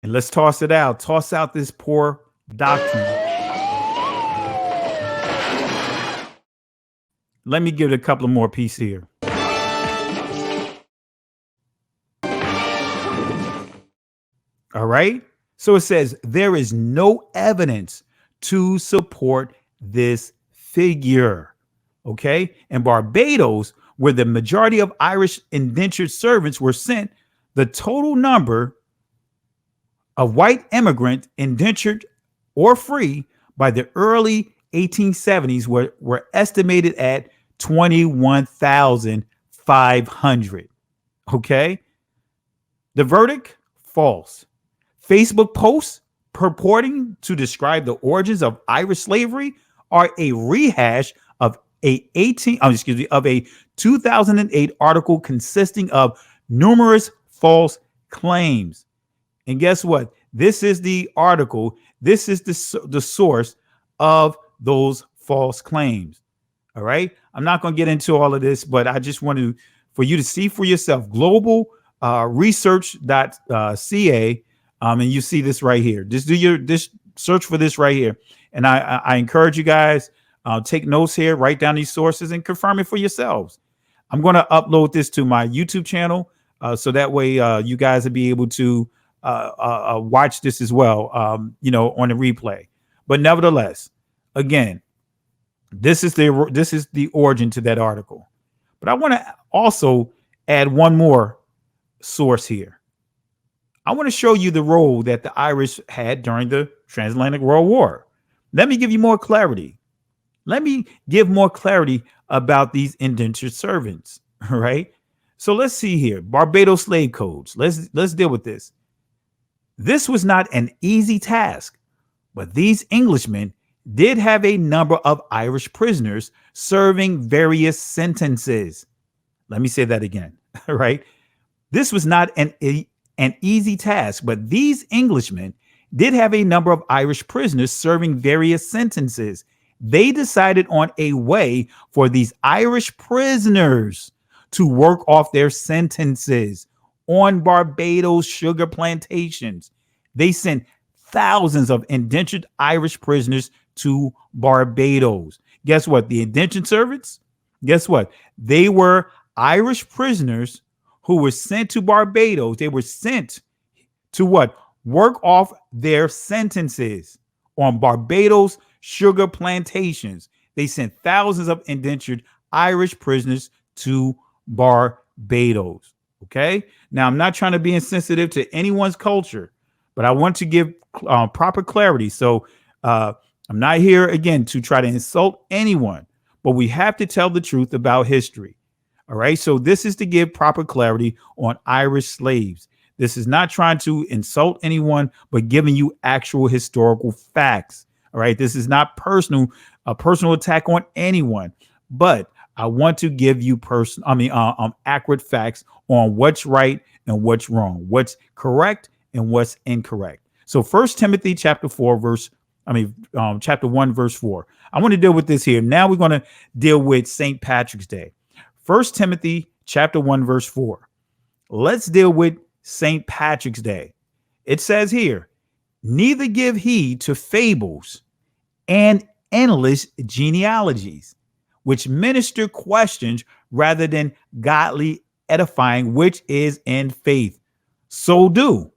D: And let's toss it out. Toss out this poor doctrine. Let me give it a couple of more pieces here. All right. So it says there is no evidence to support this figure. Okay. And Barbados, where the majority of Irish indentured servants were sent, the total number of white immigrant indentured or free by the early 1870s were estimated at 21,500. Okay. The verdict, false. Facebook posts purporting to describe the origins of Irish slavery are a rehash of a 2008 article consisting of numerous false claims. And guess what? This is the article. This is the source of those false claims. All right. I'm not going to get into all of this, but I just want for you to see for yourself. Global research.ca. And you see this right here. Just search for this right here. And I encourage you guys, take notes here, write down these sources and confirm it for yourselves. I'm going to upload this to my YouTube channel. So that way you guys will be able to watch this as well, on the replay. But nevertheless, again, this is the origin to that article. But I want to also add one more source here. I want to show you the role that the Irish had during the Transatlantic World War. Let me give you more clarity. Let me give more clarity about these indentured servants. All right. So let's see here. Barbados slave codes. Let's deal with this. This was not an easy task, but these Englishmen did have a number of Irish prisoners serving various sentences. Let me say that again. All right. This was not an easy task, but these Englishmen did have a number of Irish prisoners serving various sentences. They decided on a way for these Irish prisoners to work off their sentences on Barbados sugar plantations. They sent thousands of indentured Irish prisoners to Barbados. Guess what? The indentured servants, guess what? They were Irish prisoners who were sent to Barbados. They were sent to what? Work off their sentences on Barbados sugar plantations. They sent thousands of indentured Irish prisoners to Barbados. Okay. Now, I'm not trying to be insensitive to anyone's culture, but I want to give proper clarity. So I'm not here again to try to insult anyone, but we have to tell the truth about history. All right. So this is to give proper clarity on Irish slaves. This is not trying to insult anyone, but giving you actual historical facts. All right. This is not a personal attack on anyone, but I want to give you accurate facts on what's right and what's wrong, what's correct and what's incorrect. So First Timothy chapter 1, verse 4. I want to deal with this here. Now we're going to deal with St. Patrick's Day. First Timothy chapter 1, verse 4. Let's deal with St. Patrick's Day. It says here, neither give heed to fables and endless genealogies, which minister questions rather than godly edifying, which is in faith. So do.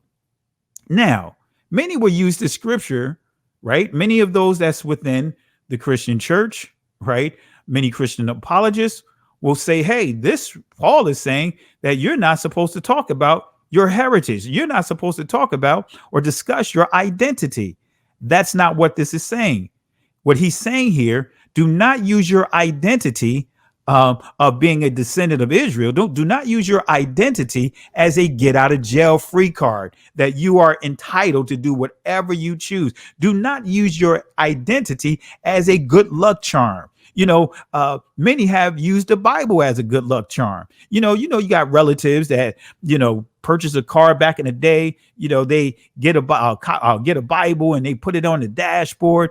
D: Now, many will use the scripture, right? Many of those that's within the Christian church, right? Many Christian apologists will say, hey, this Paul is saying that you're not supposed to talk about your heritage. You're not supposed to talk about or discuss your identity. That's not what this is saying. What he's saying here, do not use your identity of being a descendant of Israel. Do not use your identity as a get out of jail free card, that you are entitled to do whatever you choose. Do not use your identity as a good luck charm. Many have used the Bible as a good luck charm. You got relatives that, purchase a car back in the day. They get a Bible and they put it on the dashboard.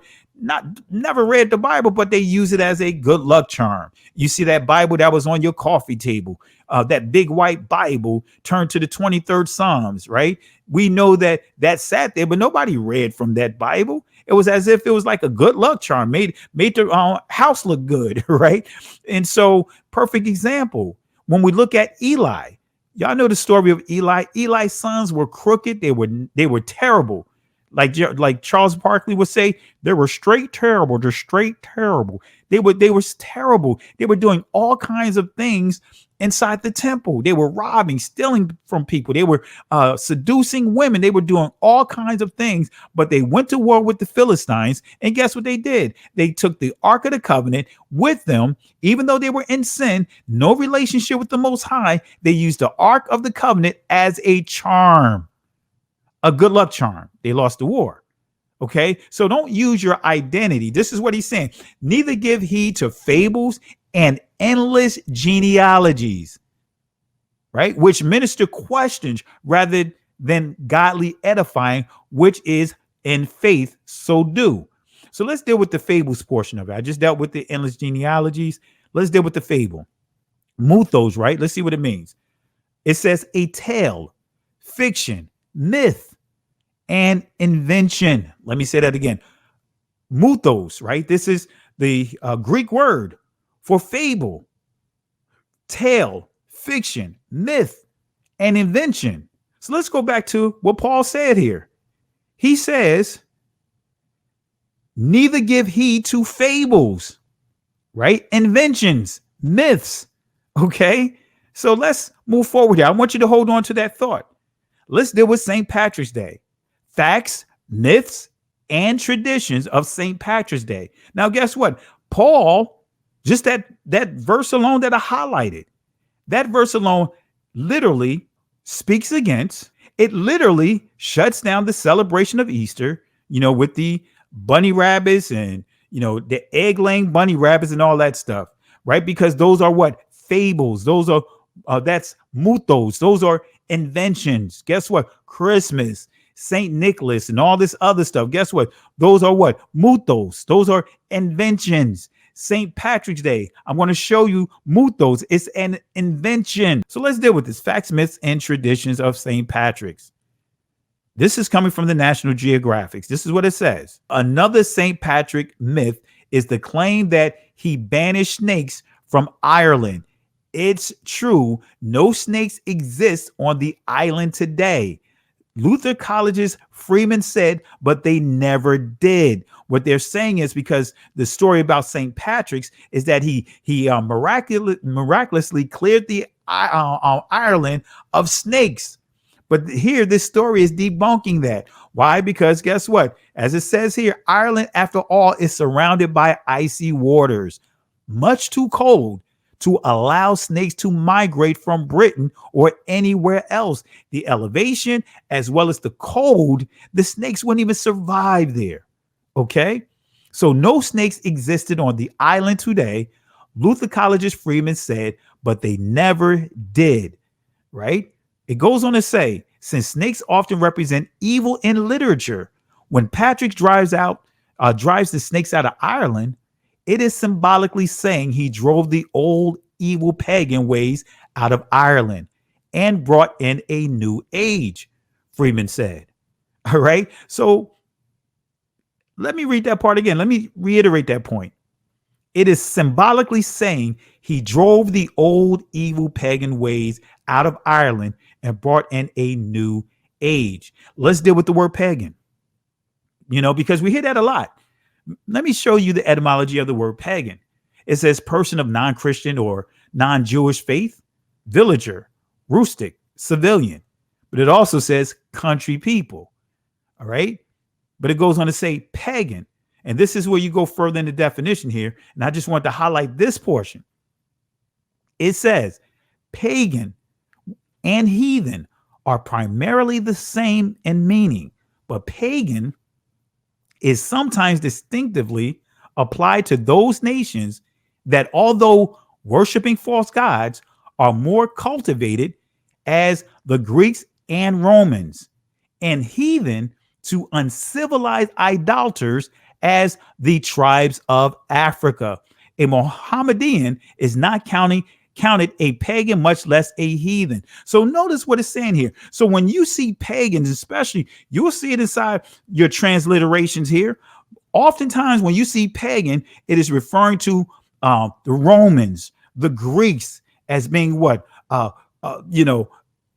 D: Never read the Bible, but they use it as a good luck charm. You see that Bible that was on your coffee table, that big white Bible turned to the 23rd Psalms, right? We know that sat there, but nobody read from that Bible. It was as if it was like a good luck charm, made the house look good, right? And so, perfect example, when we look at Eli, y'all know the story of Eli. Eli's sons were crooked. They were terrible. Like Charles Barkley would say, they were straight terrible. They're straight terrible. They were terrible. They were doing all kinds of things inside the temple. They were robbing, stealing from people. They were seducing women. They were doing all kinds of things, but they went to war with the Philistines. And guess what they did? They took the Ark of the Covenant with them, even though they were in sin, no relationship with the Most High. They used the Ark of the Covenant as a charm, a good luck charm. They lost the war. Okay, so don't use your identity. This is what he's saying. Neither give heed to fables and endless genealogies, right? Which minister questions rather than godly edifying, which is in faith. So do. So let's deal with the fables portion of it. I just dealt with the endless genealogies. Let's deal with the fable. Muthos, right? Let's see what it means. It says a tale, fiction, myth, and invention. Let me say that again. Muthos, right? This is the Greek word for fable, tale, fiction, myth, and invention. So let's go back to what Paul said here. He says, neither give heed to fables, right? Inventions, myths. Okay. So let's move forward here. I want you to hold on to that thought. Let's deal with St. Patrick's Day. Facts, myths, and traditions of St. Patrick's Day. Now, guess what? Paul, just that verse alone that I highlighted, that verse alone literally speaks against, it literally shuts down the celebration of Easter, with the bunny rabbits and, the egg-laying bunny rabbits and all that stuff, right? Because those are what? Fables. Those are, that's muthos. Those are inventions. Guess what? Christmas, St. Nicholas, and all this other stuff. Guess what? Those are what? Muthos. Those are inventions. St. Patrick's Day, I'm going to show you muthos. It's an invention. So let's deal with this. Facts, myths, and traditions of St. Patrick's. This is coming from the National Geographic. This is what it says. Another St. Patrick myth is the claim that he banished snakes from Ireland. It's true. No snakes exist on the island today. Luther College's Freeman said, but they never did. What they're saying is because the story about St. Patrick's is that he miraculously cleared the Ireland of snakes. But here, this story is debunking that. Why? Because guess what? As it says here, Ireland, after all, is surrounded by icy waters, much too cold to allow snakes to migrate from Britain or anywhere else. The elevation, as well as the cold, the snakes wouldn't even survive there. Okay? So no snakes existed on the island today. Luther College's Freeman said, but they never did. Right? It goes on to say, since snakes often represent evil in literature, when Patrick drives the snakes out of Ireland, it is symbolically saying he drove the old evil pagan ways out of Ireland and brought in a new age, Freeman said. All right. So let me read that part again. Let me reiterate that point. It is symbolically saying he drove the old evil pagan ways out of Ireland and brought in a new age. Let's deal with the word pagan, because we hear that a lot. Let me show you the etymology of the word pagan. It says person of non-Christian or non-Jewish faith, villager, rustic, civilian. But it also says country people. All right. But it goes on to say pagan. And this is where you go further in the definition here. And I just want to highlight this portion. It says pagan and heathen are primarily the same in meaning, but pagan is sometimes distinctively applied to those nations that, although worshiping false gods, are more cultivated as the Greeks and Romans, and heathen to uncivilized idolaters as the tribes of Africa. A Mohammedan is not counted a pagan, much less a heathen. So notice what it's saying here. So when you see pagans, especially, you'll see it inside your transliterations here. Oftentimes when you see pagan, it is referring to the Romans, the Greeks, as being what?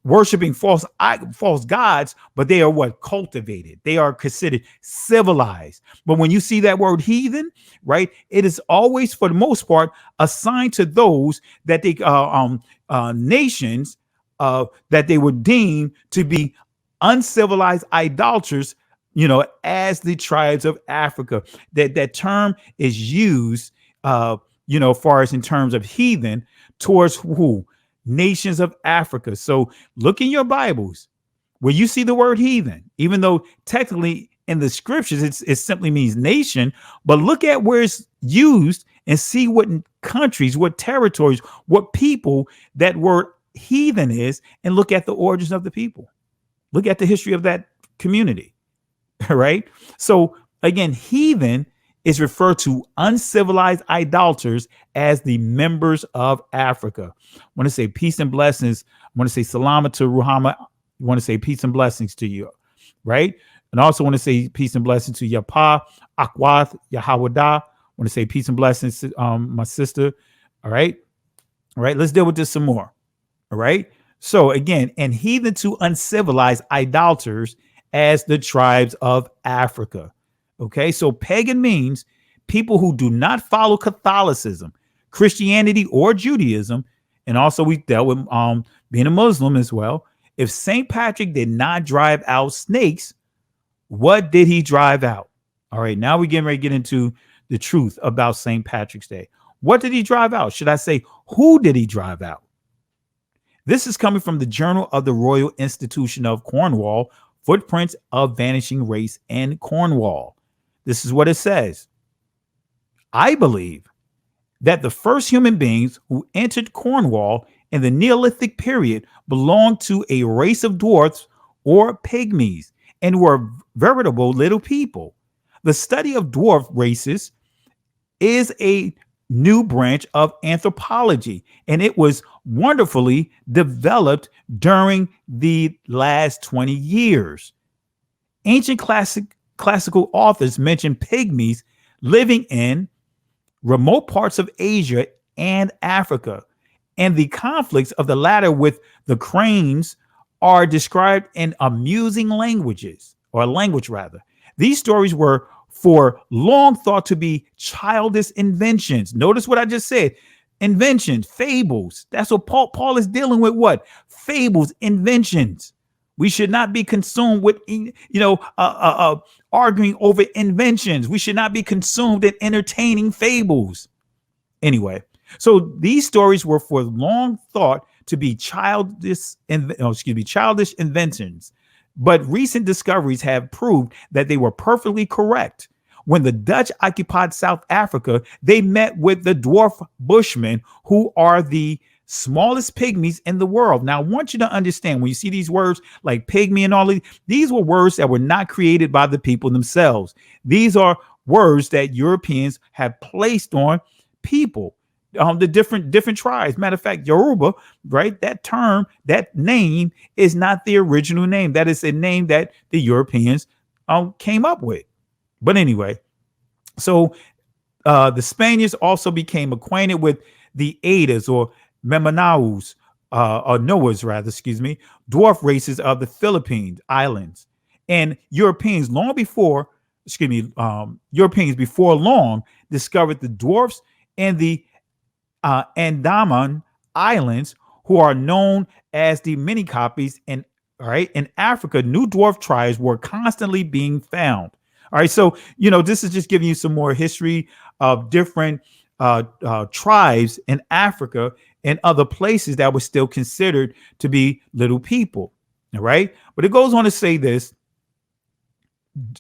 D: Worshiping false gods, but they are what? Cultivated. They are considered civilized. But when you see that word heathen, right, it is always, for the most part, assigned to those that they nations that they would deem to be uncivilized idolaters, as the tribes of Africa. That term is used, far as in terms of heathen, towards who? Nations of Africa. So look in your Bibles where you see the word heathen, even though technically in the scriptures it simply means nation, but look at where it's used and see what countries, what territories, what people that word heathen is, and look at the origins of the people. Look at the history of that community. All right. So again, heathen is referred to uncivilized idolaters as the members of Africa. I want to say peace and blessings. I want to say salama to Ruhama. I want to say peace and blessings to you, right? And also want to say peace and blessings to Yapa, Akwath, Yahawada. I want to say peace and blessings to my sister. All right. All right. Let's deal with this some more. All right. So again, and heathen to uncivilized idolaters as the tribes of Africa. Okay, so pagan means people who do not follow Catholicism, Christianity, or Judaism. And also we dealt with being a Muslim as well. If St. Patrick did not drive out snakes, what did he drive out? All right, now we're getting ready to get into the truth about St. Patrick's Day. What did he drive out? Should I say, who did he drive out? This is coming from the Journal of the Royal Institution of Cornwall, Footprints of Vanishing Race in Cornwall. This is what it says. I believe that the first human beings who entered Cornwall in the Neolithic period belonged to a race of dwarfs or pygmies and were veritable little people. The study of dwarf races is a new branch of anthropology, and it was wonderfully developed during the last 20 years. Ancient classical authors mention pygmies living in remote parts of Asia and Africa, and the conflicts of the latter with the cranes are described in amusing language. These stories were for long thought to be childish inventions. Notice what I just said. Inventions, fables. That's what Paul is dealing with. What? Fables, inventions. We should not be consumed with, arguing over inventions. We should not be consumed in entertaining fables. Anyway, so these stories were for long thought to be childish inventions. But recent discoveries have proved that they were perfectly correct. When the Dutch occupied South Africa, they met with the dwarf Bushmen, who are the smallest pygmies in the world. Now, I want you to understand when you see these words like pygmy and all of these were words that were not created by the people themselves. These are words that Europeans have placed on people, the different tribes. Matter of fact, Yoruba, right? That term, that name is not the original name. That is a name that the Europeans came up with. But anyway, so the Spaniards also became acquainted with the Adas or Memanaus, or Noahs rather, dwarf races of the Philippines Islands. And Europeans Europeans before long discovered the dwarfs and the Andaman Islands, who are known as the mini copies. And in Africa, new dwarf tribes were constantly being found. All right, so this is just giving you some more history of different tribes in Africa and other places that were still considered to be little people. All right, but it goes on to say this.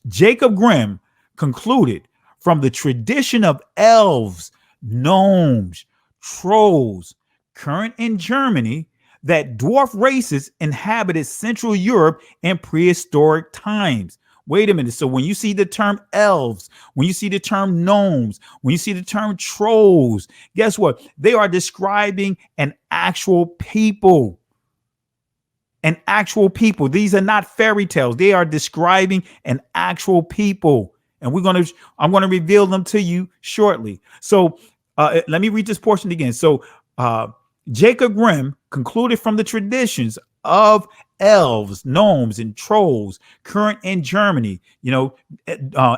D: Jacob Grimm concluded from the tradition of elves, gnomes, trolls, current in Germany, that dwarf races inhabited Central Europe in prehistoric times. Wait a minute. So when you see the term elves, when you see the term gnomes, when you see the term trolls, guess what? They are describing an actual people. An actual people. These are not fairy tales. They are describing an actual people. And I'm going to reveal them to you shortly. So let me read this portion again. So Jacob Grimm concluded from the traditions of elves, gnomes, and trolls current in Germany.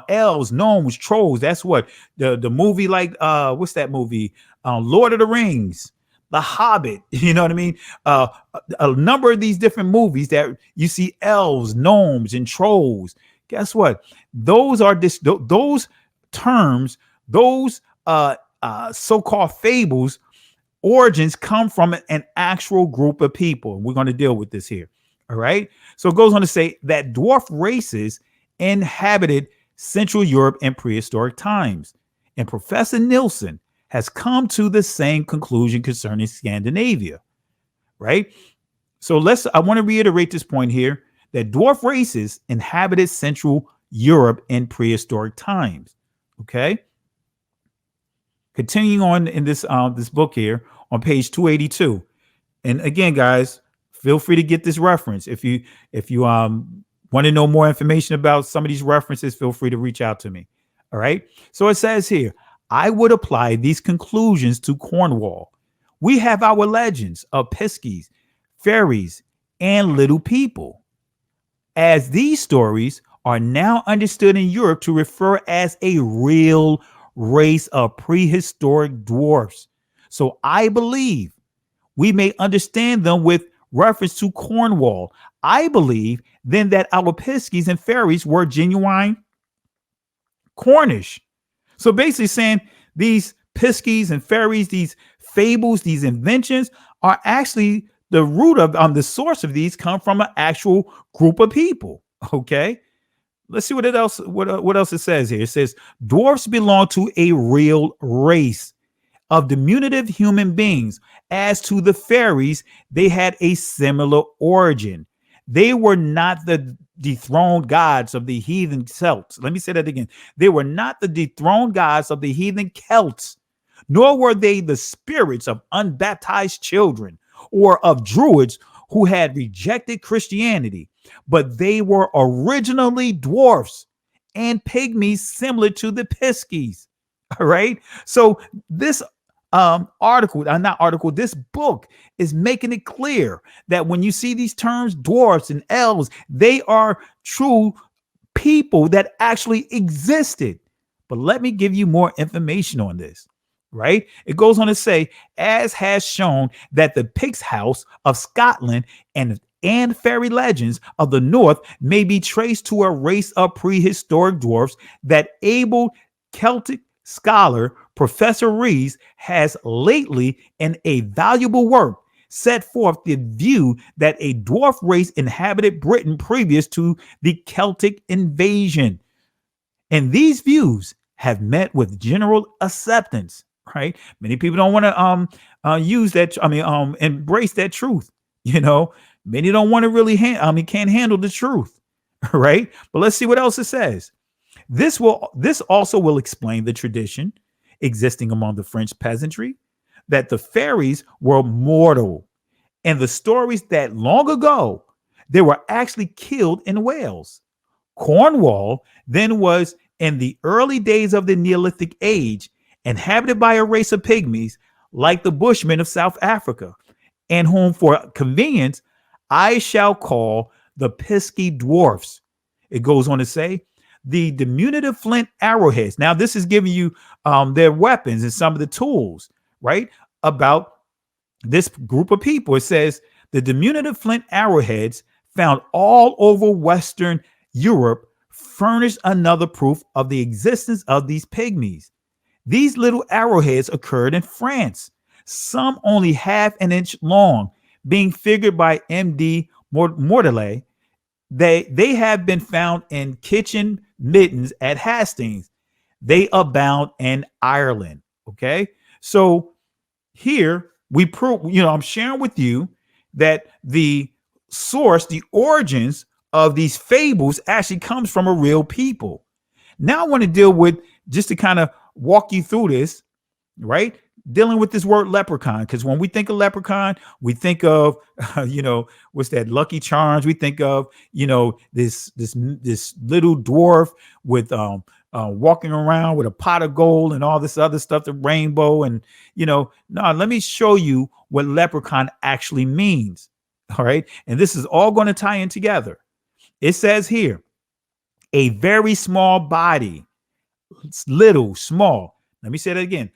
D: Elves, gnomes, trolls. That's what the movie, like what's that movie? Lord of the Rings, The Hobbit. You know what I mean? A number of these different movies that you see elves, gnomes, and trolls. Guess what? Those are those terms, those so-called fables. Origins come from an actual group of people. We're going to deal with this here. All right. So it goes on to say that dwarf races inhabited Central Europe in prehistoric times. And Professor Nielsen has come to the same conclusion concerning Scandinavia. Right. So I want to reiterate this point here, that dwarf races inhabited Central Europe in prehistoric times. Okay. Continuing on in this book here on page 282. And again, guys, feel free to get this reference. If you want to know more information about some of these references, feel free to reach out to me. All right. So it says here, I would apply these conclusions to Cornwall. We have our legends of piskies, fairies, and little people, as these stories are now understood in Europe to refer as a real race of prehistoric dwarfs. So I believe we may understand them with reference to Cornwall. I believe then that our piskies and fairies were genuine Cornish. So basically saying these piskies and fairies, these fables, these inventions are actually the root of the source of these come from an actual group of people. Okay. Let's see what else it says here. It says dwarfs belong to a real race of diminutive human beings. As to the fairies, they had a similar origin. They were not the dethroned gods of the heathen Celts. Let me say that again. They were not the dethroned gods of the heathen Celts, nor were they the spirits of unbaptized children or of druids who had rejected Christianity, but they were originally dwarfs and pygmies similar to the piskies. All right. So this this book is making it clear that when you see these terms, dwarfs and elves, they are true people that actually existed. But let me give you more information on this. Right. It goes on to say, as has shown that the Picts House of Scotland and fairy legends of the North may be traced to a race of prehistoric dwarfs, that able Celtic scholar Professor Rees has lately, in a valuable work, set forth the view that a dwarf race inhabited Britain previous to the Celtic invasion. And these views have met with general acceptance. right? Many people don't want to use that. Embrace that truth. You know, many don't want to really. Can't handle the truth, right? But let's see what else it says. This also will explain the tradition existing among the French peasantry that the fairies were mortal, and the stories that long ago they were actually killed in Wales. Cornwall then was, in the early days of the Neolithic age, inhabited by a race of pygmies like the Bushmen of South Africa, and whom, for convenience, I shall call the Pisky Dwarfs. It goes on to say, the diminutive flint arrowheads. Now, this is giving you their weapons and some of the tools, right? About this group of people. It says, the diminutive flint arrowheads found all over Western Europe furnish another proof of the existence of these pygmies. These little arrowheads occurred in France, some only half an inch long, being figured by M.D. Mordellet. They have been found in kitchen mittens at Hastings. They abound in Ireland. Okay, so here we prove, I'm sharing with you that the source, the origins of these fables actually comes from a real people. Now I want to deal with, just to kind of walk you through this, right? Dealing with this word leprechaun, because when we think of leprechaun, we think of, what's that? Lucky Charms. We think of, this little dwarf with walking around with a pot of gold and all this other stuff, the rainbow, and no. Let me show you what leprechaun actually means. All right, and this is all going to tie in together. It says here, a very small body. It's little, small. Let me say that again.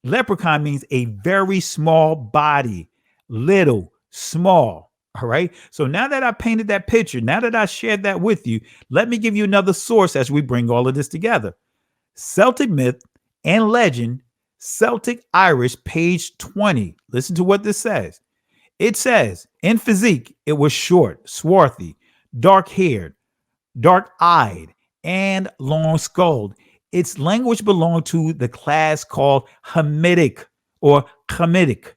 D: Leprechaun means a very small body, little, small. All right. So now that I painted that picture, now that I shared that with you, let me give you another source as we bring all of this together. Celtic myth and legend, Celtic Irish, page 20. Listen to what this says. It says, in physique, it was short, swarthy, dark-haired, dark-eyed, and long-skulled. Its language belonged to the class called Hamitic or Chamitic,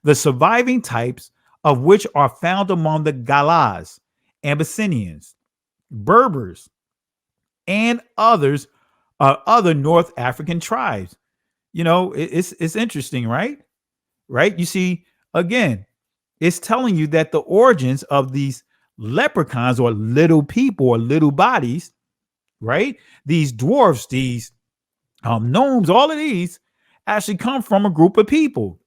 D: the surviving types of which are found among the Gallas, Abyssinians, Berbers, and other North African tribes. It's interesting, right? Right? You see, again, it's telling you that the origins of these leprechauns, or little people, or little bodies, right? These dwarfs, these gnomes, all of these actually come from a group of people.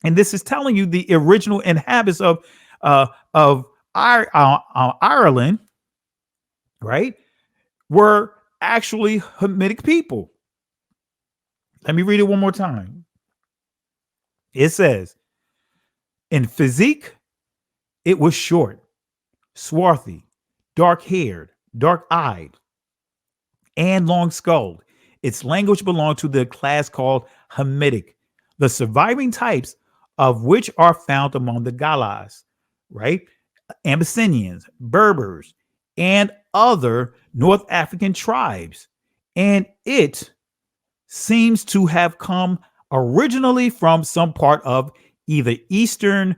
D: And this is telling you the original inhabitants of Ireland, right, were actually Hamitic people. Let me read it one more time. It says, in physique, it was short, swarthy, dark-haired, dark-eyed, and long-skulled. Its language belonged to the class called Hamitic, the surviving types of which are found among the Gallas, right? Abyssinians, Berbers, and other North African tribes. And it seems to have come originally from some part of either Eastern,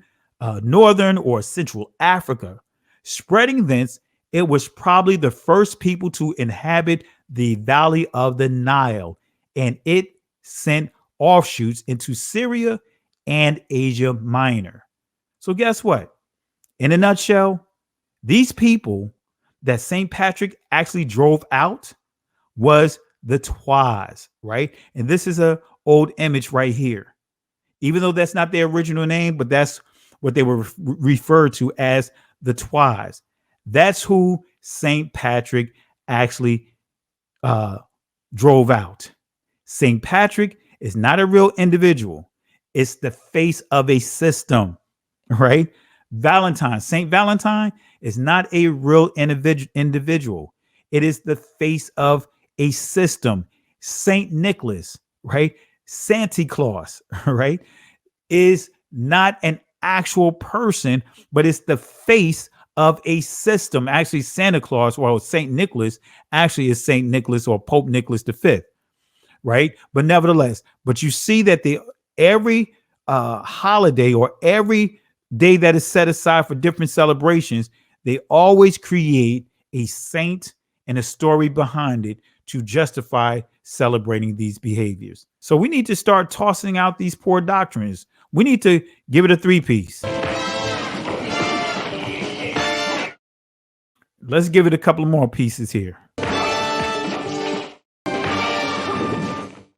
D: Northern, or Central Africa. Spreading thence, it was probably the first people to inhabit the valley of the Nile, and it sent offshoots into Syria and Asia Minor. So guess what? In a nutshell, these people that St. Patrick actually drove out was the Twas, right? And this is an old image right here. Even though that's not their original name, but that's what they were referred to as the Twas. That's who St. Patrick actually drove out. St. Patrick is not a real individual. It's the face of a system, right? St. Valentine is not a real individual. It is the face of a system. St. Nicholas, right? Santa Claus, right? Is not an actual person, but it's the face of a system. Actually, Santa Claus, or St. Nicholas, actually is St. Nicholas or Pope Nicholas V. right? But nevertheless, but you see that every holiday or every day that is set aside for different celebrations, they always create a saint and a story behind it to justify celebrating these behaviors. So we need to start tossing out these poor doctrines. We need to give it a 3-piece. Let's give it a couple more pieces here.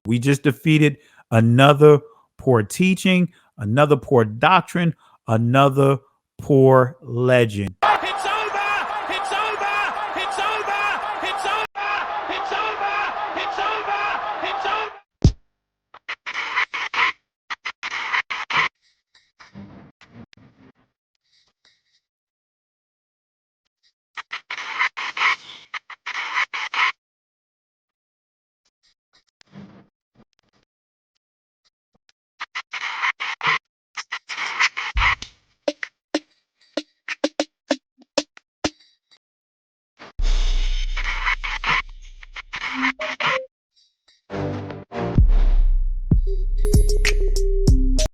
D: We just defeated another poor teaching, another poor doctrine, another poor legend.